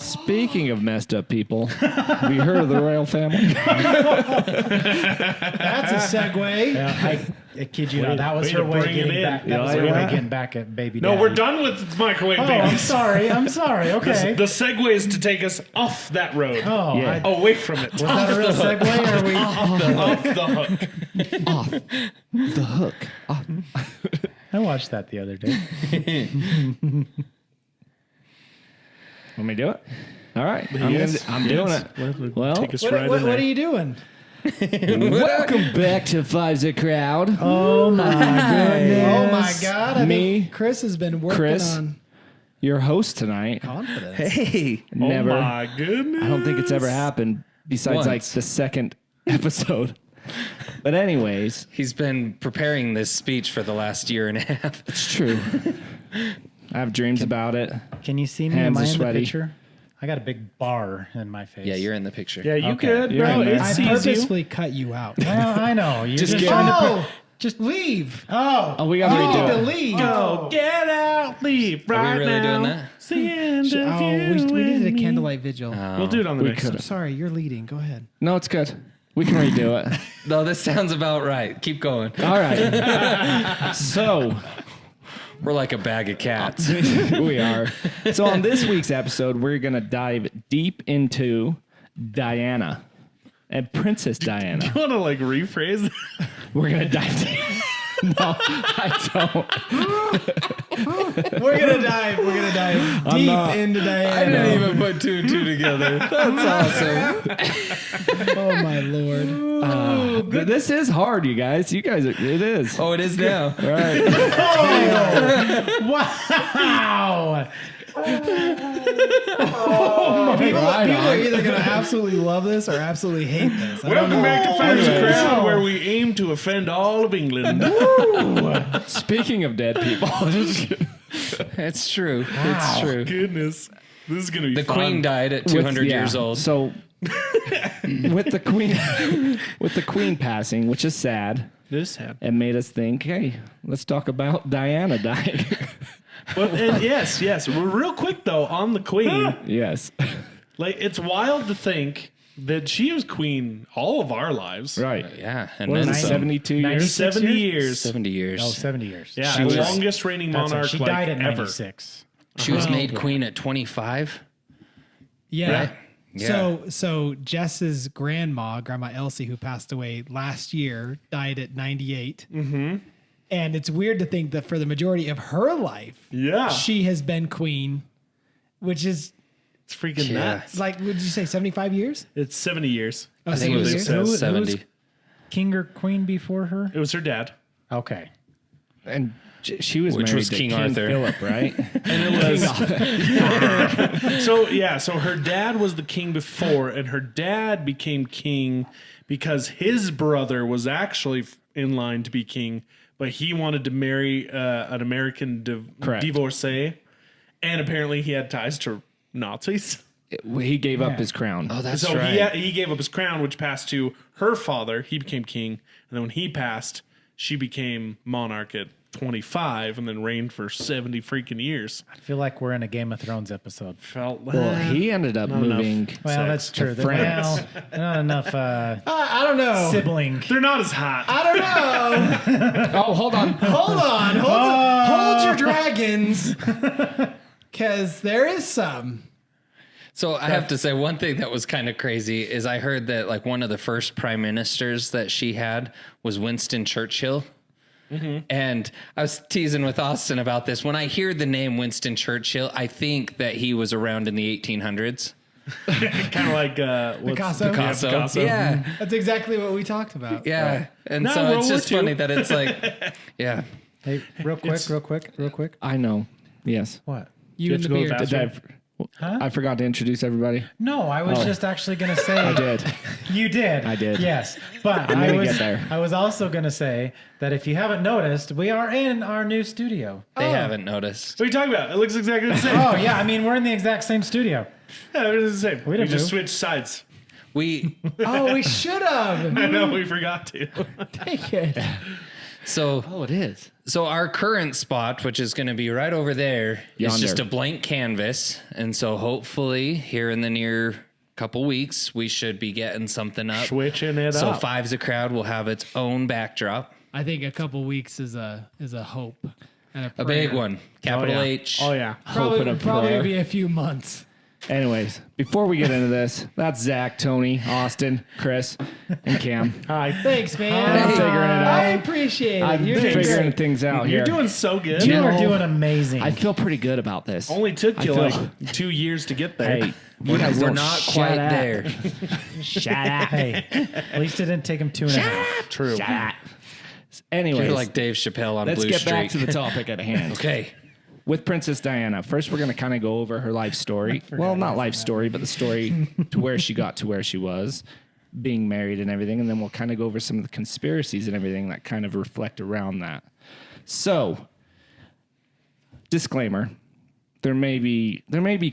Speaking of messed up people, have you heard of the royal family? That's a segue. Yeah, I kid you not. That was her way of getting back. That was her way of getting back at baby daddy. No, we're done with microwave Oh, babies. I'm sorry. Okay. The segue is to take us off that road. Oh, Yeah. Away from it. was that a real segue? Or are we? Off the hook. Off the hook. Off. I watched that the other day. Want me to do it? All right. Yes. I'm doing it. Well, Take us What, right what, in what there. are you doing? welcome back to Five's a Crowd. Oh my goodness! Oh my God! I Me, think Chris has been working Chris. on Your host tonight. confidence. Hey. Oh Never. my goodness. I don't think it's ever happened besides like Once. the second episode. But anyways, He's been preparing this speech for the last year and a half. it's true. I have dreams about it. Can you see me? Hands Am I are in the sweaty. picture? I got a big bar in my face. Yeah, you're in the picture. Yeah, you Okay. could, You're bro. in there. It I sees you. purposely cut you out. Well, I know. You're Just just get- trying to Oh, just leave. Oh, We You gotta need to redo it. leave. Go, get out, leave right Are we really now. doing that? See end of Oh, you we needed a and me. candlelight vigil. We'll do it on the We next could one. have. Sorry, you're leading. Go ahead. No, it's good. We can redo it. No, this sounds about right. Keep going. All right. So We're like a bag of cats. we are. So on this week's episode, we're gonna dive deep into Diana and Princess Diana. You want to like rephrase? We're gonna dive deep. No, I don't. We're gonna dive deep not- into Diana. I didn't even put two and two together. That's awesome. Oh my lord. But this is hard, you guys. You guys, it is. Oh, it is now. Right. wow! People Right are on. either gonna absolutely love this or absolutely hate this. I don't Welcome know. back to Five's a Anyways. Crowd, where we aim to offend all of England. Speaking of dead people, It's true. It's true. Goodness, this is gonna be The fun. queen died at 200 years old. So with the queen passing, which is sad, This happened. it made us think, hey, let's talk about Diana dying. Well, and yes. Real quick though, on the queen, Yes. like it's wild to think that she was queen all of our lives. Right. Yeah, and What is then it, some. 72 years? 96 70 years? years. 70 years. Oh, 70 years. Yeah, She the was- longest reigning That's it. monarch She like, died at ever. 96. She was made queen at 25. Yeah. Right? Yeah. So Jess's grandma Elsie, who passed away last year, died at 98. Mm-hmm. And it's weird to think that for the majority of her life, Yeah, she has been queen, which is it's freaking Yeah. nuts. like, would you say 75 years? It's 70 years. Oh, I think it 70 was years? Who- 70. King or queen before her? It was her dad. Okay. And she was Which married was to King Arthur. Philip, right? And it was so her dad was the king before, and her dad became king because his brother was actually in line to be king, but he wanted to marry an American Correct. divorcee, and apparently he had ties to Nazis. He gave up his crown. Oh, that's So right. he gave up his crown, which passed to her father. He became king, and then when he passed, she became monarch at 25, and then reigned for 70 freaking years. I feel like we're in a Game of Thrones episode. Felt Well, he ended up moving. Well, that's true. There- France. well, not enough I don't know. sibling. They're not as hot. I don't know. Oh, hold on. Hold your dragons. Because there is some. So I have to say one thing that was kind of crazy is I heard that like one of the first prime ministers that she had was Winston Churchill. And I was teasing with Austin about this. When I hear the name Winston Churchill, I think that he was around in the 1800s. Kind of like what's Picasso? Picasso. Yeah. That's exactly what we talked about. Yeah. And No, so World it's War just II. funny that it's like, yeah. Hey, real quick. I know. Yes. What? You and have the to go beard. faster? I forgot to introduce everybody. No, I was just actually going to say. I did. You did. I did. Yes. But I'm I gonna was, get there. I was also going to say that if you haven't noticed, we are in our new studio. They haven't noticed. What are you talking about? It looks exactly the same. Oh, yeah. I mean, we're in the exact same studio. Yeah, it is the same. We didn't just move. switched sides. We Oh, we should have. I know we forgot to. Take it. So Oh, it is. So our current spot, which is going to be right over there, is Yonder. just a blank canvas. And so hopefully here in the near couple weeks, we should be getting something up. Switching it So up. Five's a Crowd will have its own backdrop. I think a couple weeks is a hope and A big prayer. one. Capital yeah. H. Oh, yeah. Hope and a Probably prayer. be a few months. Anyways, before we get into this, that's Zach, Tony, Austin, Chris, and Cam. Hi. Thanks, man. I'm figuring it out. I appreciate it. I'm You're figuring great. things out You're here. doing so good. You are know, doing amazing. I feel pretty good about this. Only took you I like feel- 2 years to get there. Hey, you guys We're don't not shut quite up. there. Shut up. hey, at least it didn't take him 2.5. True. Shut up. Anyways, You're like Dave Chappelle on let's Blue get Street. back to the topic at hand. Okay. With Princess Diana, first we're going to kind of go over her life story. Well, not life story, but the story to where she got to where she was, being married and everything. And then we'll kind of go over some of the conspiracies and everything that kind of reflect around that. So, disclaimer, there may be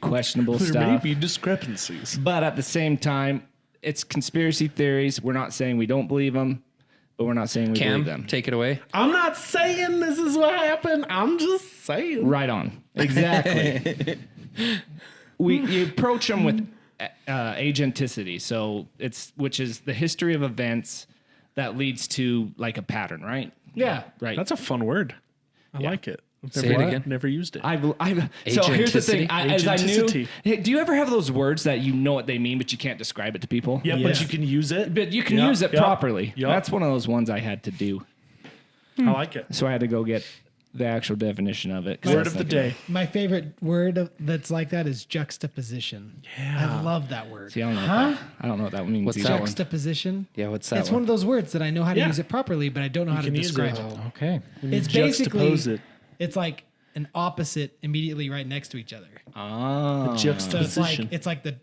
questionable There stuff. may be discrepancies. But at the same time, it's conspiracy theories. We're not saying we don't believe them, but we're not saying we believe them. Cam, take it away. I'm not saying this is what happened. I'm just saying. Right on. Exactly. You approach them with agenticity. So which is the history of events that leads to like a pattern, right? Yeah. Right. That's a fun word. I like it. I've Say never, it again. Never used it. So here's the thing. As I knew, Agenticity. hey, do you ever have those words that you know what they mean, but you can't describe it to people? Yeah, Yes. but you can use it. But you can Yep, use it yep, properly. yep. That's one of those ones I had to do. I like it. So I had to go get the actual definition of it. 'cause I Word was of the thinking- day. My favorite word that's like that is juxtaposition. Yeah. I love that word. See, I don't know. What that, I don't know what that means. What's either. that one? Juxtaposition. Yeah, what's that It's one of those words that I know how to Yeah. use it properly, but I don't know how to can use describe it. it. Okay. It's basically Juxtapose it. it's like an opposite immediately right next to each other. Ah. So Juxtaposition. it's like the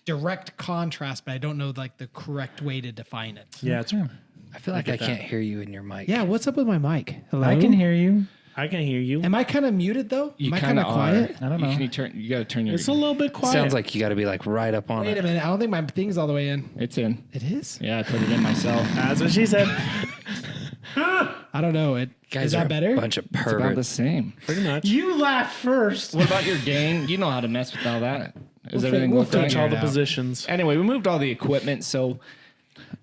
direct contrast, but I don't know like the correct way to define it. Yeah, it's, I feel like I can't hear you in your mic. Yeah, what's up with my mic? Hello? I can hear you. I can hear you. Am I kind of muted though? You Am I kind kinda of quiet? I don't know. You got to turn your. It's a little bit quiet. Sounds like you got to be like right up on Wait it. a minute. I don't think my thing's all the way in. It's in. It is? Yeah, I put it in myself. That's what she said. I don't know. Guys Is are that a better? bunch of It's about the perverts. same. Pretty much. You laugh first. What about your gain? You know how to mess with all that. Is everything we'll look right? Touch figure all it the out. positions. Anyway, we moved all the equipment, so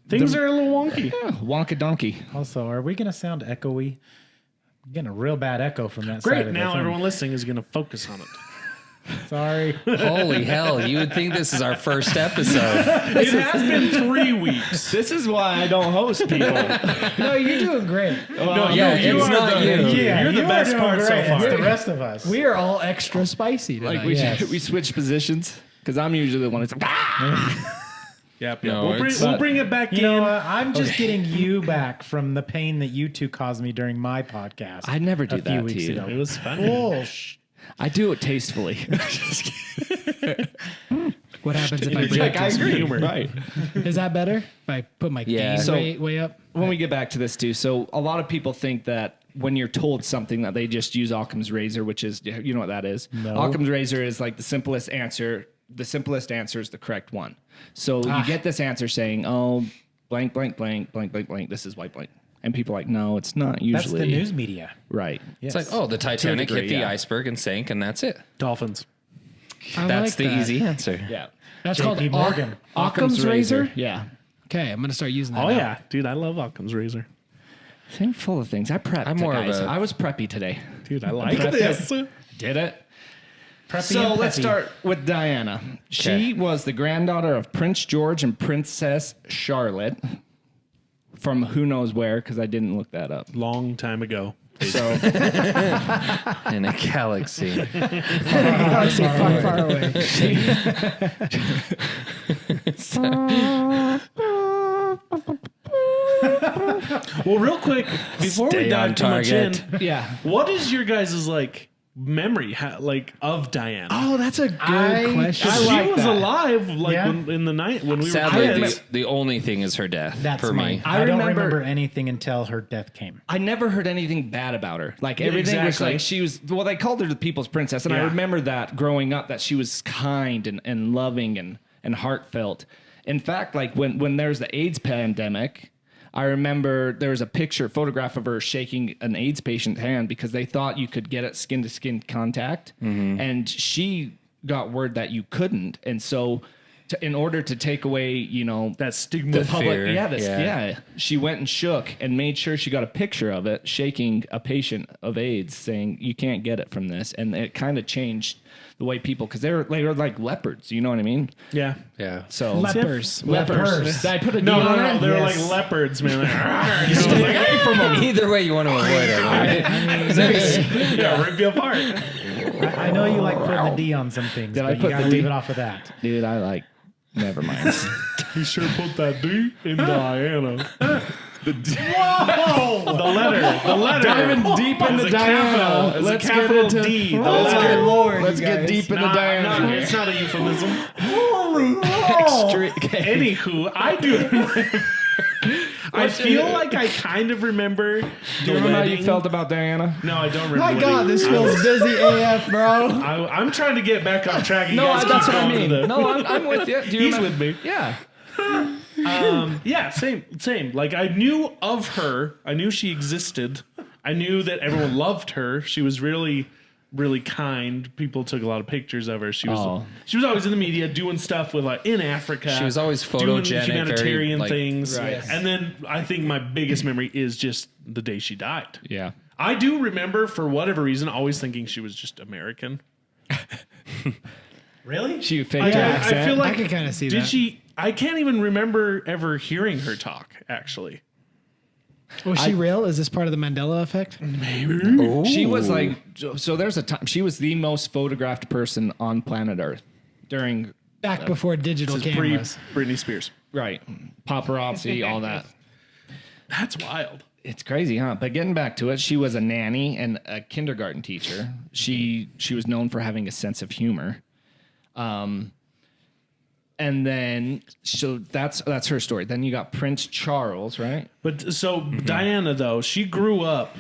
Things are a little wonky. wonka donkey. Also, are we going to sound echoey? I'm getting a real bad echo from that side Great. of Now the thing. everyone listening is going to focus on it. Sorry. Holy hell. You would think this is our first episode. It has been 3 weeks. This is why I don't host people. No, you're doing great. No, yeah, you it's are not the, you. You're the you best are doing part so great. far. It's the rest of us. We are all extra spicy tonight. Like we Yes. we switch positions because I'm usually the one that's Yep. No, we'll, it's- we'll bring it back You in. know what? I'm just getting you back from the pain that you two caused me during my podcast. I never do a few that to weeks you. ago. It was fun. Bullsh. I do it tastefully. What happens if I It's bring like it? I agree. Humor. Right. Is that better? If I put my Yeah. gain So- way up? When we get back to this too, so a lot of people think that when you're told something that they just use Occam's razor, which is, you know what that is? No. Occam's razor is like the simplest answer. The simplest answer is the correct one. So you get this answer saying, oh, blank, blank, blank, blank, blank, blank. This is white blank. And people are like, no, it's not That's usually. the news media. Right. It's like, oh, the Titanic degree, hit the yeah. iceberg and sank, and that's it. Dolphins. I That's like the that. easy answer. Yeah. That's JP called Morgan. Occam's razor. Yeah. Okay, I'm gonna start using that. Oh, now. yeah. Dude, I love Occam's razor. Same full of things. I prepped. I'm more of guys. a- I was preppy today. Dude, I like prepped this. Did it? Preppy So and let's peppy. start with Diana. She was the granddaughter of Prince George and Princess Charlotte from who knows where, because I didn't look that up. Long time ago. So In a galaxy. Galaxy far, far away. Well, real quick, before we Stay dive on too much in, target. yeah. what is your guys' like memory like of Diana? Oh, that's a good I- question. I she like was that. alive like Yeah. in the night when we Sadly, were the only thing is her death That's for me. I don't remember- remember anything until her death came. I never heard anything bad about her. Like everything was exactly. like she was. Well, they called her the people's princess, and I Yeah. remember that growing up that she was kind and loving and heartfelt. In fact, like when there's the AIDS pandemic, I remember there was a photograph of her shaking an AIDS patient's hand because they thought you could get it skin to skin contact. And she got word that you couldn't. And so in order to take away, that stigma, the public, fear. she went and shook and made sure she got a picture of it, shaking a patient of AIDS, saying you can't get it from this, and it kind of changed the way people, because they were like leopards, you know what I mean? Yeah. So Lepers. Did I put a D No, on it? they were Yes. like leopards, man. Like, you know, like, hey, from them. Either way, you want to avoid it. Right? Yeah, rip you apart. I know you like putting the D on some things, Did I but you put gotta the leave D? it off of that. Dude, never mind. He sure put that D in Diana. Whoa! The letter. Diving deep into Diana. Let's get into D. The letter. Lord, Let's you get guys. deep into Diana. It's not a euphemism. Extreme. Anywho, I do remember. I feel like I kind of remember. Do you remember how you felt about Diana? No, I don't remember. My what God, it- this feels busy AF, bro. I'm trying to get back on track. You No, guys that's keep what I going mean. to the- No, I'm with you. Do you He's remember? with me. Yeah. Yeah, same. Like I knew of her. I knew she existed. I knew that everyone loved her. She was really, really kind. People took a lot of pictures of her. She was always in the media doing stuff with in Africa. She was always doing photogenic, humanitarian very, things. Right. And then I think my biggest memory is just the day she died. Yeah. I do remember, for whatever reason, always thinking she was just American. Really? She faked her I accent. feel like I can kind of see did that. she? I can't even remember ever hearing her talk. Actually, Was she real? Is this part of the Mandela effect? She was like, so there's a time, she was the most photographed person on planet Earth during, Back before digital this is pre cameras. Britney Spears. right, paparazzi, all that. That's wild. It's crazy, huh? But getting back to it, she was a nanny and a kindergarten teacher. She was known for having a sense of humor. And then, so that's her story. Then you got Prince Charles, right? But so Diana, though, she grew up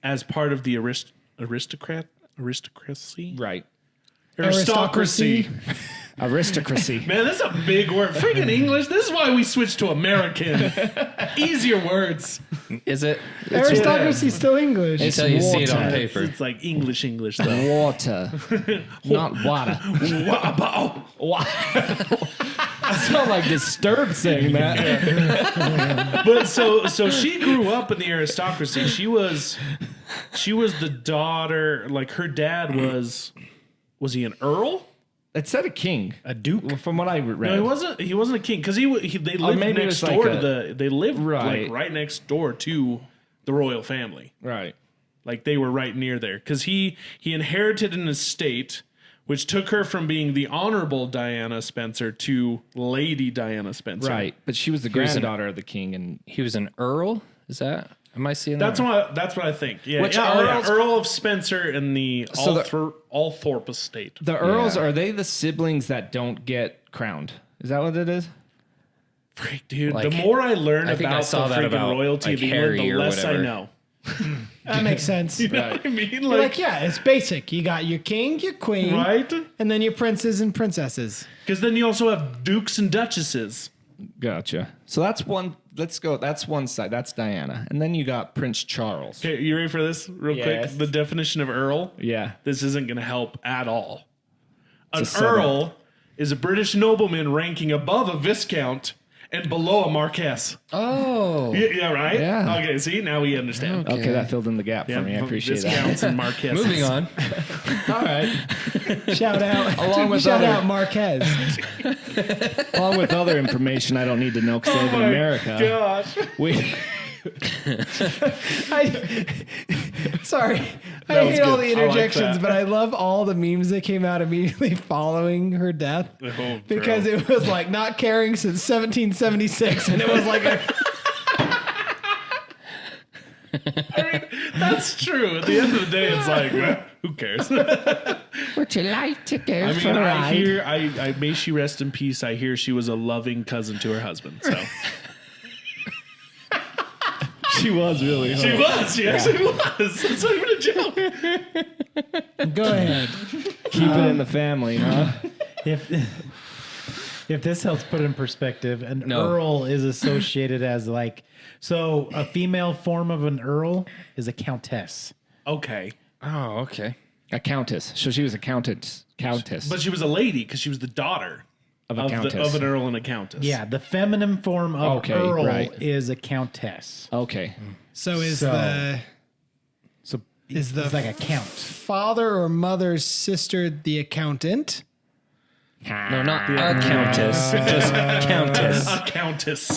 as part of the aristocracy. Right. Aristocracy. Aristocracy. Man, that's a big word. Freaking English. This is why we switched to American. Easier words. Is it? Aristocracy is still English. Until you see it on water. paper. It's like English though. Water. Not water. I sound like Disturbed saying that. But so she grew up in the aristocracy. She was the daughter. Like her dad was he an earl? It said a king. A duke? From what I read. No, he wasn't a king because they lived maybe it next was door like to they lived Right. like right next door to the royal family. Right. Like they were right near there because he inherited an estate which took her from being the Honorable Diana Spencer to Lady Diana Spencer. Right. But she was the was an- granddaughter of the king. And He was an earl? Is that? Am I seeing That's that? what I think. Yeah, Which yeah, earls- Earl of Spencer and the So Althorpe estate. the earls, Yeah. are they the siblings that don't get crowned? Is that what it is? Freak, dude. Like, the more I learn I think I about saw the that freaking about, royalty like, of England, Harry the or less I whatever. know. That makes sense. You know what I mean? You're like, yeah, it's basic. You got your king, your queen, right? and then your princes and princesses. Because then you also have dukes and duchesses. Gotcha. So that's one. Let's go. That's one side. That's Diana. And then you got Prince Charles. Okay, you ready for this real Yes. quick? The definition of earl. Yeah. This isn't going to help at all. An It's a setup. earl is a British nobleman ranking above a viscount and below a marquess. Oh. Yeah, right? Yeah. Okay, see, now we understand. Okay, that filled in the gap for me. I appreciate that. Viscounts and marquesses. Moving on. All right. Shout out, Along with shout other- out Marquez. Along with other information I don't need to know because I live in my America. Gosh. We, Sorry, I was hate all good. the I like interjections, that. but I love all the memes that came out immediately following her death Oh, because bro. it was like not caring since 1776, and it was like a I mean, that's true. At the end of the day, it's like, well, who cares? would you like to go I mean, I may she rest in peace. I hear she was a loving cousin to her husband. So She was really. she was. She actually was. That's not even a joke. go ahead. Keep it in the family, huh? If If this helps put it in perspective, an No. earl is associated as like, so a female form of an earl is a countess. Okay. Oh, okay. A countess. So she was a countess. But she was a lady because she was the daughter Of a countess. of an earl and a countess. Yeah, the feminine form of Okay, earl right. is a countess. Okay. So is So- the So is the it's like a count. father or mother's sister the accountant? No, not a countess, just countess. A countess.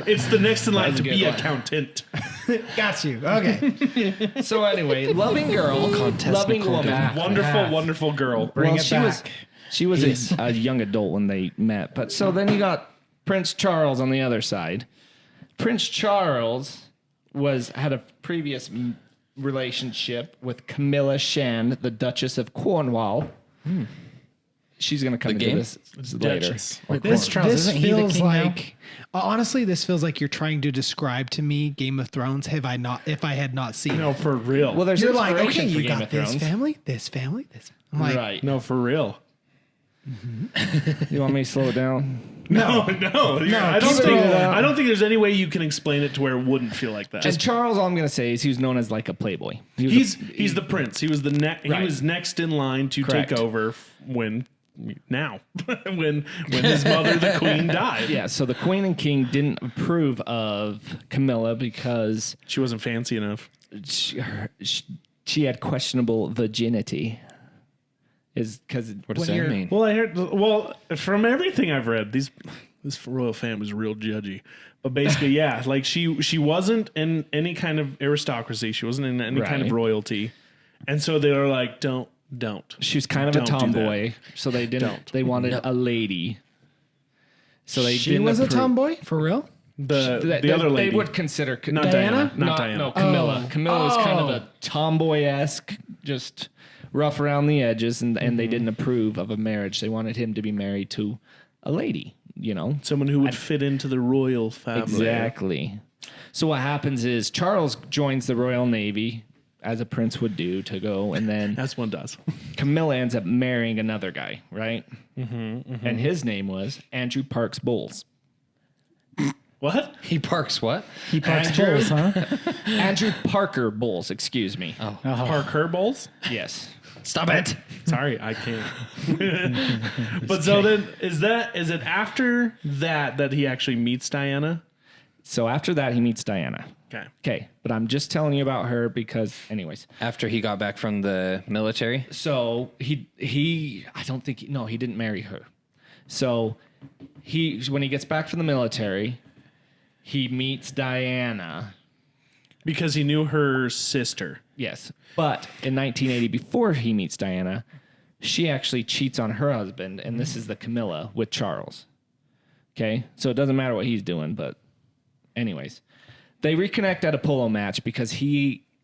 It's the next in line That was to a good be one. accountant. Got you. Okay. So anyway, loving girl, loving woman. Wonderful, wonderful girl. Bring it she back. was a young adult when they met. But so then you got Prince Charles on the other side. Prince Charles had a previous relationship with Camilla Shand, the Duchess of Cornwall. She's going to come into game? this later. Duchess. This Charles, This isn't he the feels king now? like honestly, this feels like you're trying to describe to me Game of Thrones. If I had not seen No, it. for real. Well, there's You're like, inspiration okay, for you Game got of this Thrones. family, this family, this. I'm like, Right. no, for real. You want me to slow it down? No. I don't keep it think. all I don't think there's any way you can explain it to where it wouldn't feel like that. And Charles, all I'm going to say is he was known as like a playboy. He was He's the prince. He was he Right. was next in line to Correct. take over when his mother, the queen, died. yeah, so the queen and king didn't approve of Camilla because She wasn't fancy enough. she had questionable virginity. Is because What does that mean? Well, I heard. Well, from everything I've read, this royal family is real judgy. But basically, yeah, like she wasn't in any kind of aristocracy. She wasn't in any kind of Right. royalty, and so they were like, don't. she was kind of a Don't do that. tomboy, so they didn't. Don't. They wanted a lady. So they she didn't was a approve. tomboy for real. The other lady, They would consider not Diana? Not Diana. No, Camilla. Oh. Camilla was kind of a tomboy-esque, just rough around the edges, and they didn't approve of a marriage. They wanted him to be married to a lady, Someone who would fit into the royal family. Exactly. So what happens is Charles joins the Royal Navy, as a prince would do, to go, and then As one does. Camilla ends up marrying another guy, right? And his name was Andrew Parks Bowles. What? He parks what? He parks Andrew? bulls, huh? Andrew Parker Bowles, excuse me. Oh, Parker Bowles? Yes. stop it. Sorry, I can't. But so then, is it after that he actually meets Diana? So after that, he meets Diana. Okay. Okay, but I'm just telling you about her because, anyways. After he got back from the military? So he I don't think, no, he didn't marry her. So when he gets back from the military, he meets Diana. Because he knew her sister. Yes. But in 1980, before he meets Diana, she actually cheats on her husband, and this is the Camilla with Charles. Okay? So it doesn't matter what he's doing, but anyways. They reconnect at a polo match because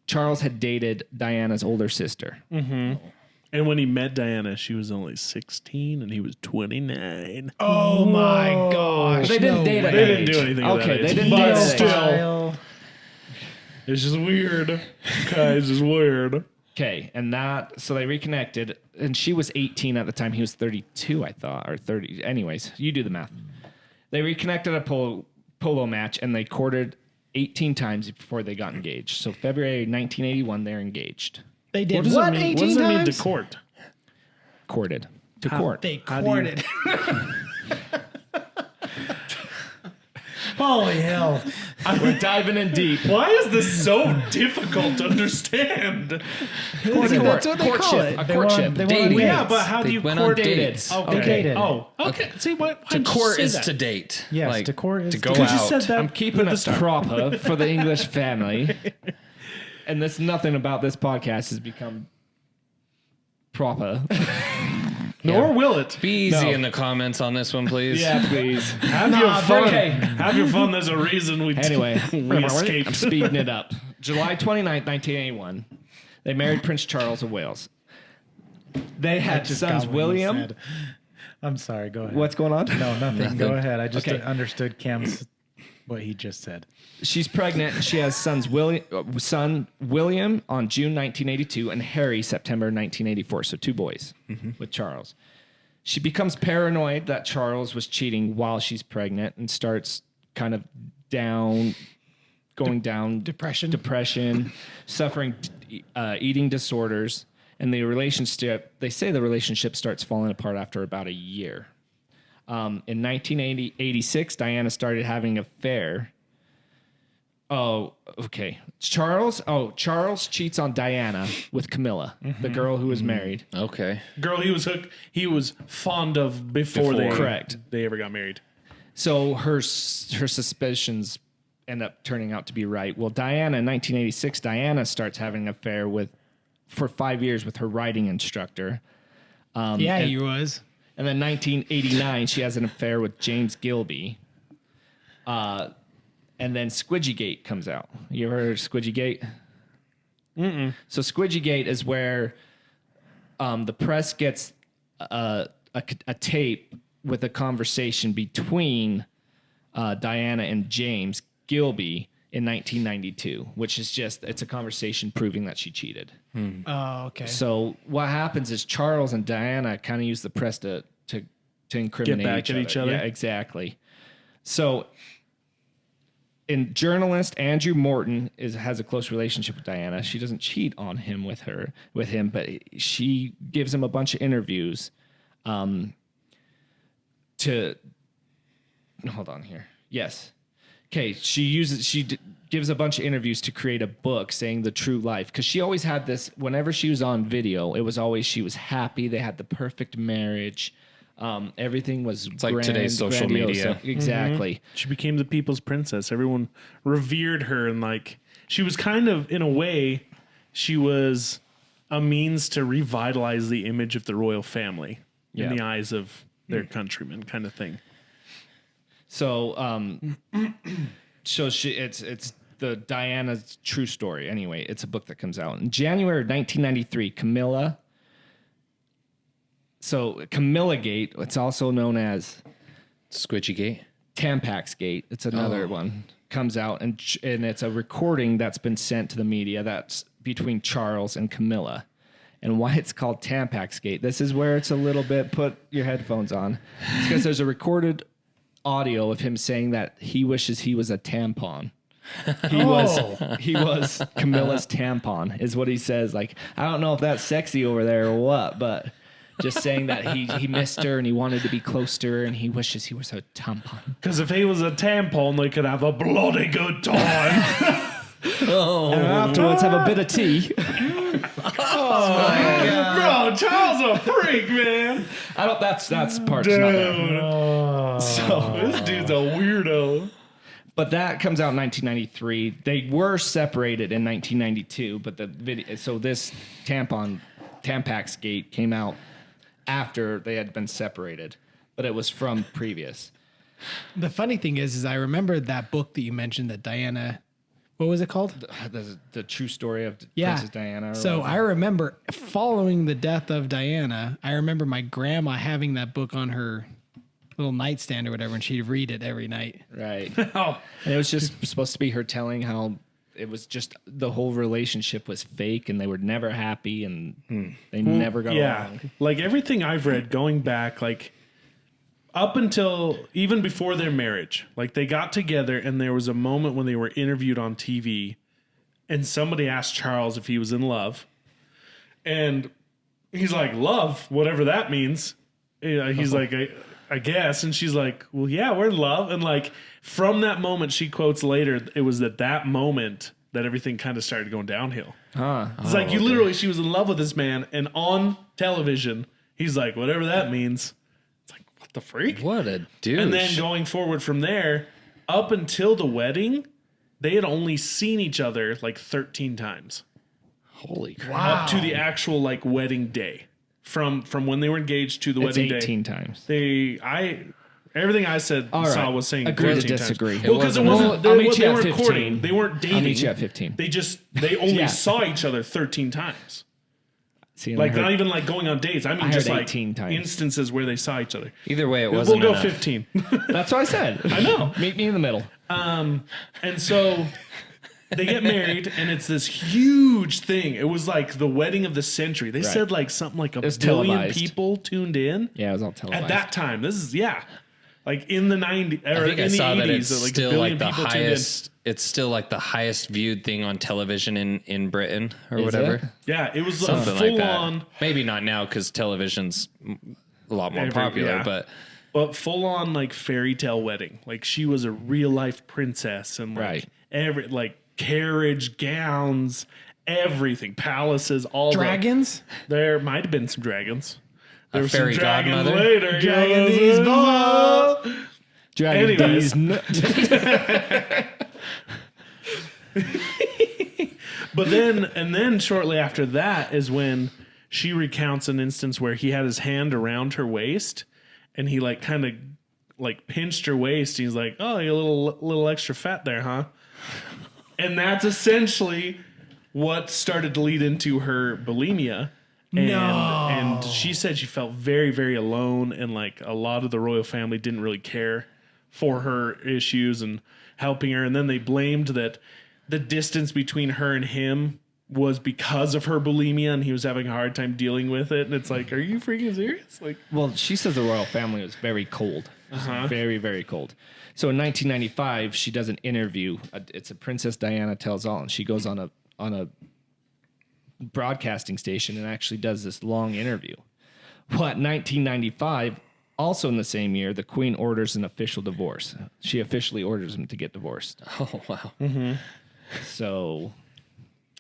Charles had dated Diana's older sister. And when he met Diana, she was only 16 and he was 29. Oh my gosh! They didn't date at They that didn't age. do anything at Okay, that they age. didn't But date at that age. still, it's just weird. Okay, it's just weird. Okay, so they reconnected, and she was 18 at the time. He was 32, I thought, or 30. Anyways, you do the math. They reconnected at a polo match, and they courted 18 times before they got engaged. So February 1981, they're engaged. They did What does what? it mean? 18 What does it mean times? to court? Courted. To court. They How do you- courted. Holy hell. We're diving in deep. Why is this so difficult to understand? That's what they call it. A They courtship. went on Dating. dates. Yeah, but how do They you went on court dates. Okay. They dated. Oh, okay. See what? To court is to date. Yes, Like, to court is to go to- out. You said that I'm keeping at it proper for the English family. And nothing about this podcast has become proper. Nor will it. Be easy No. in the comments on this one, please. Yeah, please. Have your fun. okay. Have your fun. There's a reason we Anyway, we I'm escaped. speeding it up. July 29th, 1981, they married Prince Charles of Wales. They had Just sons got what you William. said. I'm sorry. Go ahead. What's going on? No, nothing. Go ahead. I just Okay. understood Cam's what he just said. She's pregnant. And she has son William on June 1982 and Harry September 1984. So 2 boys with Charles. She becomes paranoid that Charles was cheating while she's pregnant and starts kind of going down, depression, suffering eating disorders, and the relationship. They say the relationship starts falling apart after about a year. In 1986, Diana started having an affair. Oh, okay. Charles cheats on Diana with Camilla, the girl who was married. Okay. Girl he was fond of before they ever got married. So her suspicions end up turning out to be right. Well, Diana, in 1986, Diana starts having an affair for 5 years with her writing instructor. He was. And then 1989, she has an affair with James Gilby. And then Squidgygate comes out. You ever heard of Squidgygate? Mm-mm. So Squidgygate is where the press gets a tape with a conversation between Diana and James Gilby in 1992, which is it's a conversation proving that she cheated. Oh, okay. So what happens is Charles and Diana kind of use the press to incriminate Get back at each other. Yeah, exactly. So, and journalist Andrew Morton has a close relationship with Diana. She doesn't cheat on him with him, but she gives him a bunch of interviews. Hold on here. Yes. Okay. She gives a bunch of interviews to create a book saying the true life. Because she always had this, whenever she was on video, it was always she was happy. They had the perfect marriage. Everything was like today's social media. Exactly. Mm-hmm. She became the people's princess. Everyone revered her, and she was kind of, in a way, she was a means to revitalize the image of the royal family in the eyes of their countrymen, kind of thing. So, it's the Diana's true story. Anyway, it's a book that comes out in January 1993. Camilla Gate, it's also known as Squidgygate. Tampax Gate. It's another one. Comes out and it's a recording that's been sent to the media that's between Charles and Camilla. And why it's called Tampax Gate. This is where it's a little bit, put your headphones on. It's because there's a recorded audio of him saying that he wishes he was a tampon. He was Camilla's tampon, is what he says. Like, I don't know if that's sexy over there or what, but just saying that he missed her and he wanted to be close to her and he wishes he was a tampon. Because if he was a tampon, they could have a bloody good time. And afterwards have a bit of tea. Bro, Charles a freak, man. That's part's not there. So this dude's a weirdo. But that comes out in 1993. They were separated in 1992, but the video. So this Tampax Gate came out after they had been separated, but it was from previous. The funny thing is I remember that book that you mentioned that Diana. What was it called? The true story of Princess Diana. So I remember following the death of Diana. I remember my grandma having that book on her little nightstand or whatever, and she'd read it every night. Right. And it was just supposed to be her telling how it was just the whole relationship was fake and they were never happy and they never got along. Like everything I've read going back, like up until even before their marriage, like they got together and there was a moment when they were interviewed on TV and somebody asked Charles if he was in love. And he's like, love, whatever that means. He's like, I guess. And she's like, well, yeah, we're in love. And like from that moment, she quotes later, it was at that moment that everything kind of started going downhill. It's like she was in love with this man. And on television, he's like, whatever that means. What the freak? What a douche. And then going forward from there, up until the wedding, they had only seen each other like 13 times. Holy crap. Up to the actual like wedding day. From when they were engaged to the wedding day. 18 times. Everything I saw was saying agree 13 to disagree. times. Well, because it wasn't I'll meet they you at weren't 15. courting. They weren't dating. I'll meet you at 15. They only saw each other 13 times. See, like not even like going on dates. I mean, just like 18 times. instances where they saw each other. Either way, it wasn't We'll go enough. 15. That's what I said. I know. Meet me in the middle. And so They get married, and it's this huge thing. It was like the wedding of the century. They said like something like a was billion televised. people tuned in. Yeah, it was all televised. At that time. This is like in the 90s or I think in I the saw 80s, that it's like a still billion like the people highest. It's still like the highest viewed thing on television in Britain or Is whatever. it? Yeah, it was Something a full like that. on, Maybe not now because television's a lot more popular. but full on like fairy tale wedding. Like she was a real life princess, and like Right. every like carriage, gowns, everything, palaces, all Dragons? There might have been some dragons. There A were some fairy dragons godmother? later. Dragon yeah. these balls. Dragon Anyways. D's nut. But then shortly after that is when she recounts an instance where he had his hand around her waist and he like kind of like pinched her waist. He's like, "Oh, you're a little extra fat there, huh?" And that's essentially what started to lead into her bulimia. And she said she felt very, very alone, and like a lot of the royal family didn't really care for her issues and helping her. And then they blamed that the distance between her and him was because of her bulimia, and he was having a hard time dealing with it. And it's like, are you freaking serious? Like, Well, she says the royal family was very cold. Very, very cold. So in 1995, she does an interview. It's a Princess Diana Tells All, and she goes on a broadcasting station and actually does this long interview. What, 1995, also in the same year, the Queen orders an official divorce. She officially orders him to get divorced. Oh wow. So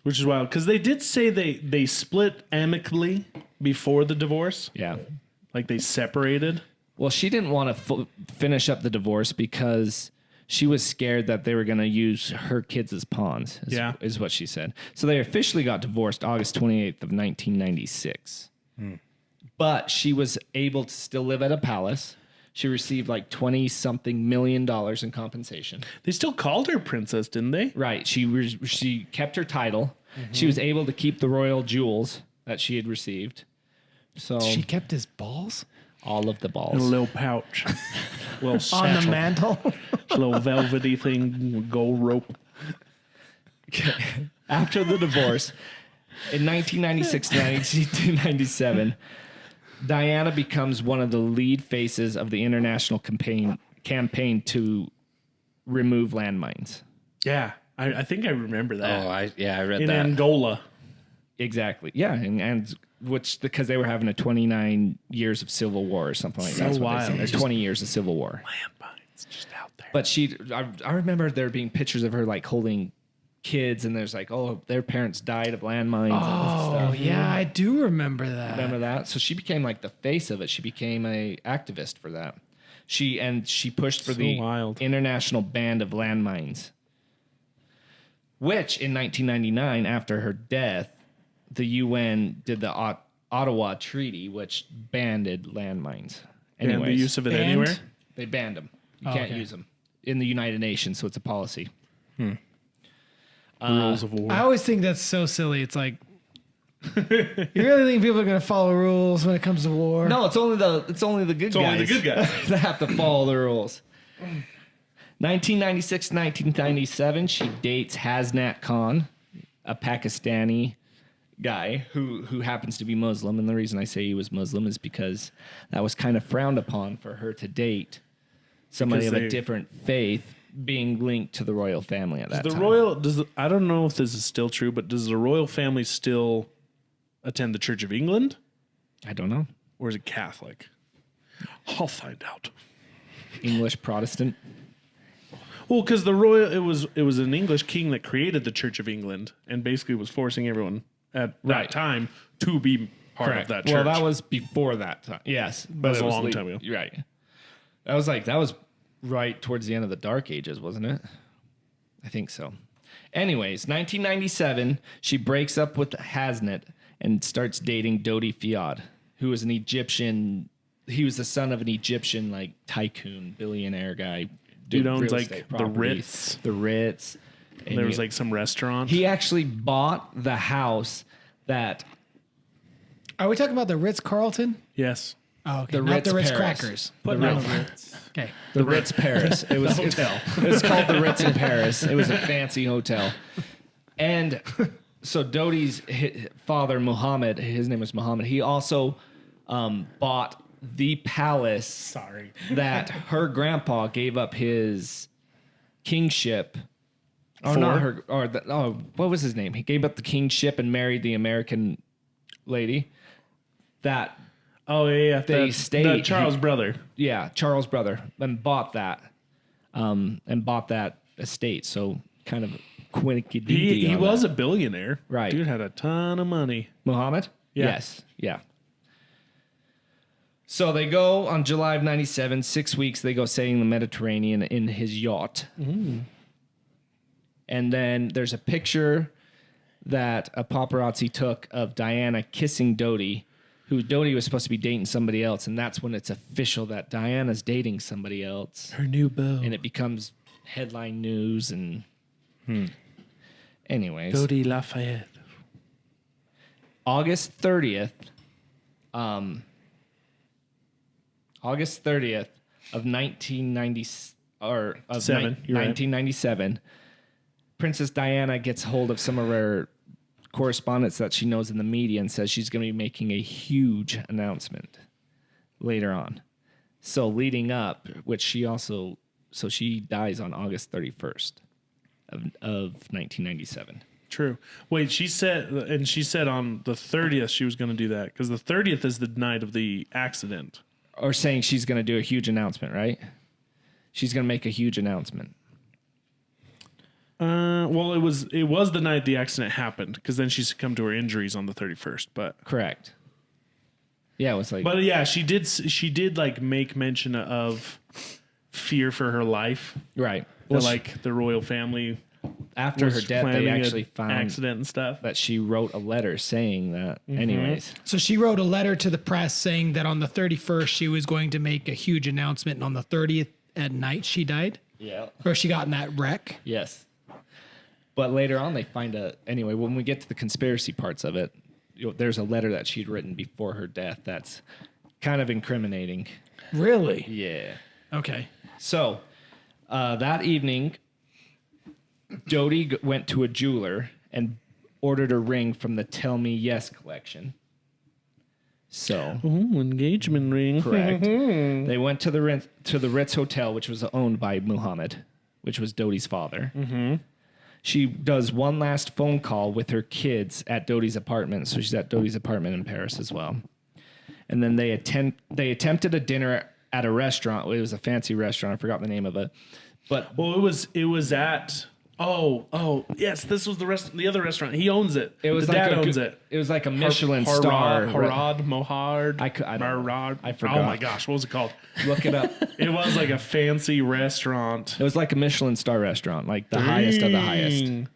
which is wild because they did say they split amicably before the divorce, yeah. like they separated. Well, she didn't want to finish up the divorce because she was scared that they were going to use her kids as pawns, is what she said. So they officially got divorced August 28th of 1996. But she was able to still live at a palace. She received like $20-something million in compensation. They still called her princess, didn't they? Right. She kept her title. She was able to keep the royal jewels that she had received. So She kept his balls all of the In a balls. little pouch, little on the satchel, mantle. little velvety thing with gold rope. After the divorce, in 1996 to 1997, Diana becomes one of the lead faces of the international campaign to remove landmines. Yeah, I think I remember that. Oh, I read in that. Angola. Exactly. Yeah, and which because they were having a 29 years of civil war or something like that. That's what they wild. said. Or 20 years of civil war. Landmines just out there. But I remember there being pictures of her like holding kids, and there's like, oh, their parents died of landmines and Oh, stuff. yeah, I do remember that. Remember that? So she became like the face of it. She became a activist for that. She pushed for the wild. international ban of landmines, which in 1999, after her death, the UN did the Ottawa Treaty, which banned landmines. And the Anyways, use of it Banned? anywhere. they banned them. You Oh, can't okay. use them in the United Nations, so it's a policy. Rules of war. I always think that's so silly. It's like, you really think people are going to follow rules when it comes to war? No, it's only the good guys. only the good guys. that have to follow the rules. 1996 to 1997, she dates Hasnat Khan, a Pakistani guy who happens to be Muslim. And the reason I say he was Muslim is because that was kind of frowned upon for her to date somebody Because of a they- different faith being linked to the royal family at that time. I don't know if this is still true, but does the royal family still attend the Church of England, I don't know. or is it Catholic? I'll find out. English Protestant. Well, because it was an English king that created the Church of England and basically was forcing everyone at that Right. time to be part of that church. Well, that was before that time. Yes, but was it a long late- time ago. Right. That was right towards the end of the Dark Ages, wasn't it? I think so. Anyways, 1997, she breaks up with Hasnat and starts dating Dodi Fiad, who was an Egyptian. He was the son of an Egyptian like tycoon, billionaire guy. Dude did owns, real like, estate the properties. Ritz. The Ritz. And there was like some restaurant. he actually bought the house that Are we talking about the Ritz-Carlton? Yes. Oh, okay. The Not the Ritz Ritz Paris. crackers. Putting on the Ritz. Okay. The Ritz Paris. It was hotel. It was called the Ritz in Paris. It was a fancy hotel. And so Dodi's father, Muhammad, his name was Muhammad. He also bought the palace that her grandpa gave up his kingship. Or not her, or what was his name? He gave up the kingship and married the American lady. That Oh yeah, They stayed- the Charles brother. Charles' brother, and bought that estate. So kind of quinky He was a billionaire. Right. Dude had a ton of money. Muhammad? Yeah. Yes. Yeah. So they go on July of 97, 6 weeks, they go sailing the Mediterranean in his yacht. And then there's a picture that a paparazzi took of Diana kissing Dodi, who Dodi was supposed to be dating somebody else. And that's when it's official that Diana's dating somebody else. Her new beau. And it becomes headline news. And anyways. Dodi Lafayette. August 30th of 1990 or of Seven, you're right. 1997, Princess Diana gets hold of some of her correspondence that she knows in the media and says she's going to be making a huge announcement later on. So leading up, which she dies on August 31st of 1997. True. Wait, she said on the 30th she was going to do that because the 30th is the night of the accident. Or saying she's going to do a huge announcement, right? She's going to make a huge announcement. Well, it was the night the accident happened because then she succumbed to her injuries on the 31st. But Correct. Yeah, it was like. But yeah, she did like make mention of fear for her life. Right. Well, like the royal family after her was death, they planning actually an found accident and stuff. that she wrote a letter saying that. Anyways, So she wrote a letter to the press saying that on the 31st she was going to make a huge announcement, and on the 30th at night she died, yeah, or she got in that wreck. yes. But later on, they find anyway. When we get to the conspiracy parts of it, there's a letter that she'd written before her death that's kind of incriminating. Really? Yeah. Okay. So that evening, Dodi went to a jeweler and ordered a ring from the Tell Me Yes collection. So Ooh, engagement ring. correct. They went to the Ritz Hotel, which was owned by Muhammad, which was Dodi's father. She does one last phone call with her kids at Dodi's apartment. So she's at Dodi's apartment in Paris as well. And then they attempted a dinner at a restaurant. It was a fancy restaurant. I forgot the name of it. But Well, it was at yes, this was the other restaurant. He owns it. it was the like dad owns it. It was like a Michelin star. Mohard. I don't know. Marad. I forgot. Oh my gosh, what was it called? Look it up. It was like a fancy restaurant. It was like a Michelin star restaurant, like the highest of the highest. Dang.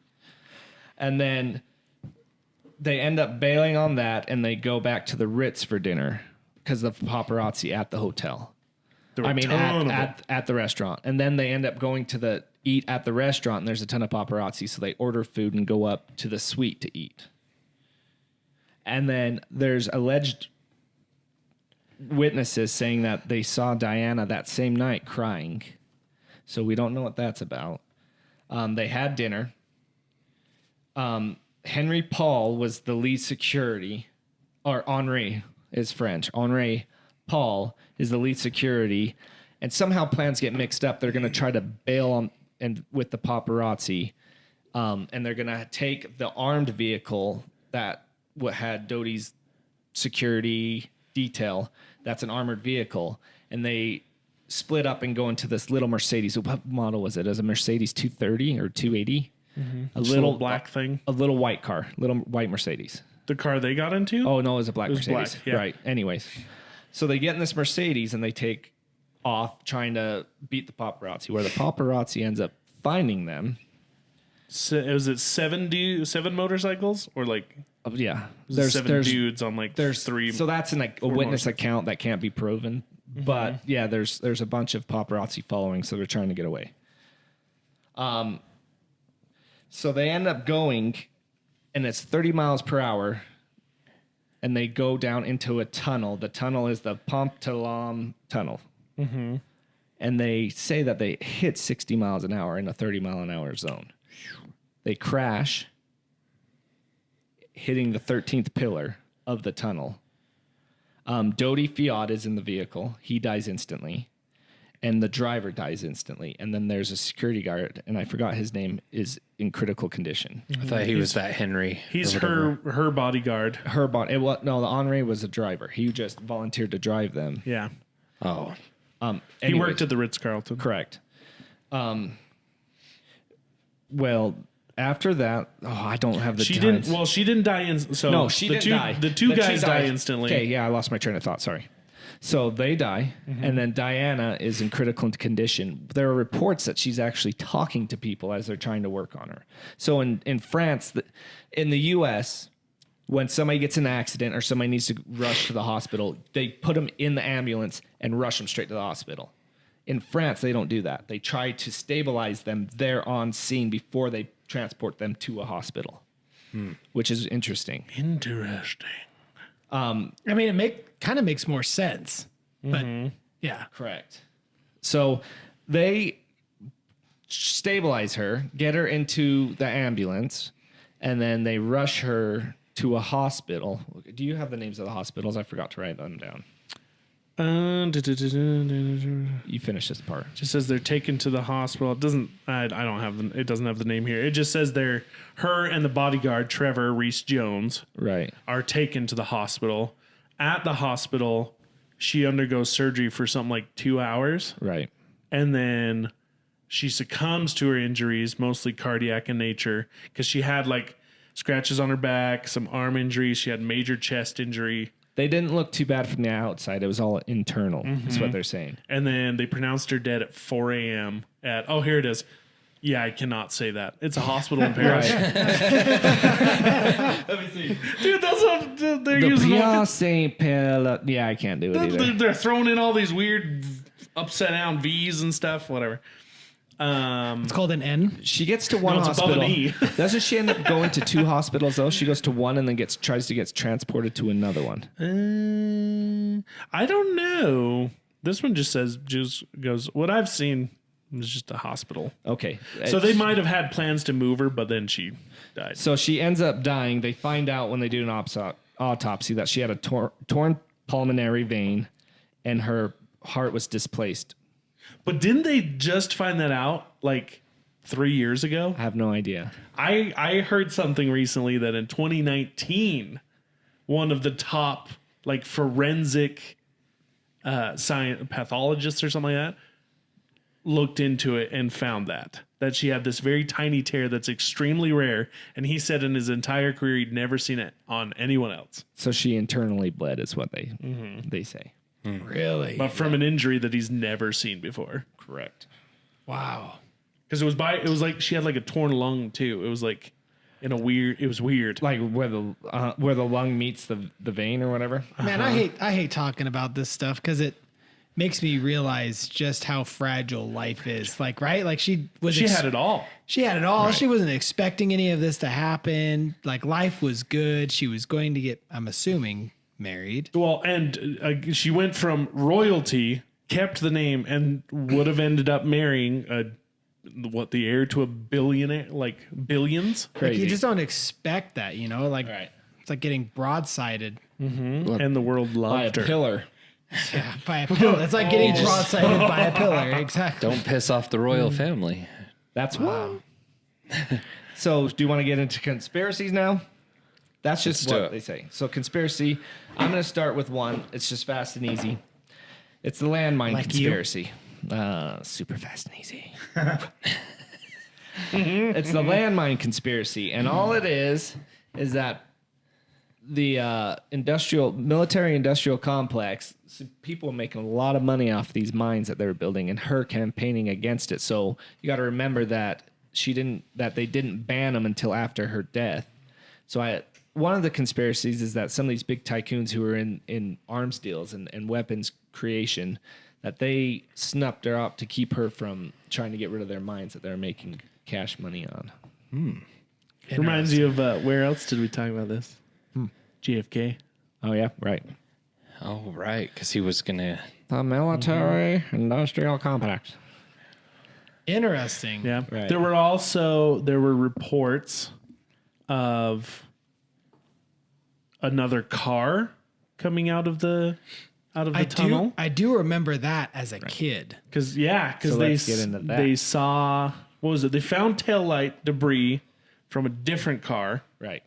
And then they end up bailing on that, and they go back to the Ritz for dinner because of paparazzi at the hotel. There were a ton of them. at the restaurant. And then they end up going to eat at the restaurant, and there's a ton of paparazzi, so they order food and go up to the suite to eat. And then there's alleged witnesses saying that they saw Diana that same night crying. So we don't know what that's about. They had dinner. Henry Paul was the lead security, or Henri is French. Henri Paul is the lead security, and somehow plans get mixed up. They're going to try to bail on with the paparazzi, and they're going to take the armed vehicle that had Dodi's security detail. That's an armored vehicle, and they split up and go into this little Mercedes. What model was it? It was a Mercedes 230 or 280. A little black thing. A little white car, little white Mercedes. The car they got into? Oh, no, it was a black was Mercedes. black, yeah. Right. Anyways, so they get in this Mercedes and they take off trying to beat the paparazzi, where the paparazzi ends up finding them. So, was it seven motorcycles? Or like Yeah. seven dudes on like three? So that's a witness motorcycles. account that can't be proven. But yeah, there's a bunch of paparazzi following, so they're trying to get away. So they end up going, and it's 30 miles per hour, and they go down into a tunnel. The tunnel is the Pont-Talam tunnel. Mm-hmm. And they say that they hit 60 miles an hour in a 30-mile-an-hour zone. They crash, hitting the 13th pillar of the tunnel. Dodi Fiat is in the vehicle. He dies instantly. And the driver dies instantly. And then there's a security guard, and I forgot his name, is in critical condition. I thought he was that Henry. He's her bodyguard. No, the Henri was a driver. He just volunteered to drive them. Yeah. Oh. He worked at the Ritz-Carlton. Correct. Well, after that, I don't have the She times. didn't. Well, she didn't die. So No, she didn't die. The two But she guys die died. instantly. Okay, yeah, I lost my train of thought. Sorry. So they die, and then Diana is in critical condition. There are reports that she's actually talking to people as they're trying to work on her. So in France, in the U.S., when somebody gets in an accident or somebody needs to rush to the hospital, they put them in the ambulance and rush them straight to the hospital. In France, they don't do that. They try to stabilize them there on scene before they transport them to a hospital, which is interesting. Interesting. I mean, it kind of makes more sense, but yeah. Correct. So they stabilize her, get her into the ambulance, and then they rush her to a hospital. Do you have the names of the hospitals? I forgot to write them down. You finish this part. Just says they're taken to the hospital. It doesn't. I don't have them. It doesn't have the name here. It just says her and the bodyguard Trevor Reese Jones Right. are taken to the hospital. At the hospital, she undergoes surgery for something like 2 hours, Right. and then she succumbs to her injuries, mostly cardiac in nature, because she had like scratches on her back, some arm injuries. She had major chest injury. They didn't look too bad from the outside. It was all internal, is what they're saying. And then they pronounced her dead at 4 a.m. Here it is. Yeah, I cannot say that. It's a hospital in Paris. Let me see. Dude, that's what they're The using. Pierre Saint Pierre. Yeah, I can't do it either. They're throwing in all these weird upside down V's and stuff, whatever. It's called an N. She gets to one No, it's above hospital. an E. Doesn't she end up going to 2 hospitals though? She goes to one and then tries to get transported to another one. I don't know. This one just goes, what I've seen is just a hospital. Okay. So they might have had plans to move her, but then she died. So she ends up dying. They find out when they do an autopsy that she had a torn pulmonary vein and her heart was displaced. But didn't they just find that out like 3 years ago? I have no idea. I heard something recently that in 2019, one of the top like forensic science pathologists or something like that looked into it and found that she had this very tiny tear that's extremely rare, and he said in his entire career he'd never seen it on anyone else. So she internally bled is what they say. Really? But from an injury that he's never seen before. Correct. Wow. Because it was like she had like a torn lung too. It was like it was weird. Like where the lung meets the vein or whatever. Man, I hate talking about this stuff because it makes me realize just how fragile life is. Like, right? Like she had it all. She had it all. Right. She wasn't expecting any of this to happen. Like life was good. She was going to get, I'm assuming, married. Well, and she went from royalty, kept the name, and would have ended up marrying the heir to a billionaire, like billions. Like Crazy. you just don't expect that, you know? Like Right. it's like getting broadsided And the world By a loved her. pillar. by a pillar. It's like getting broadsided by a pillar. Exactly. Don't piss off the royal family. That's one. So, do you want to get into conspiracies now? That's just Let's do what it. they say. So, conspiracy. I'm going to start with one. It's just fast and easy. It's the landmine Like conspiracy. Super fast and easy. It's the landmine conspiracy, and all it is that the military industrial complex, people were making a lot of money off these mines that they were building, and her campaigning against it. So you got to remember that they didn't ban them until after her death. So one of the conspiracies is that some of these big tycoons who were in arms deals and weapons creation, that they snuffed her out to keep her from trying to get rid of their mines that they're making cash money on. Reminds you of where else did we talk about this? JFK. Oh, yeah, right. Oh, right. Because he was going to. The military industrial complex. Interesting. Yeah. Right. There were reports of another car coming out of the tunnel. I do remember that as a kid. Because So let's get into that. they saw, what was it? They found taillight debris from a different car, Right.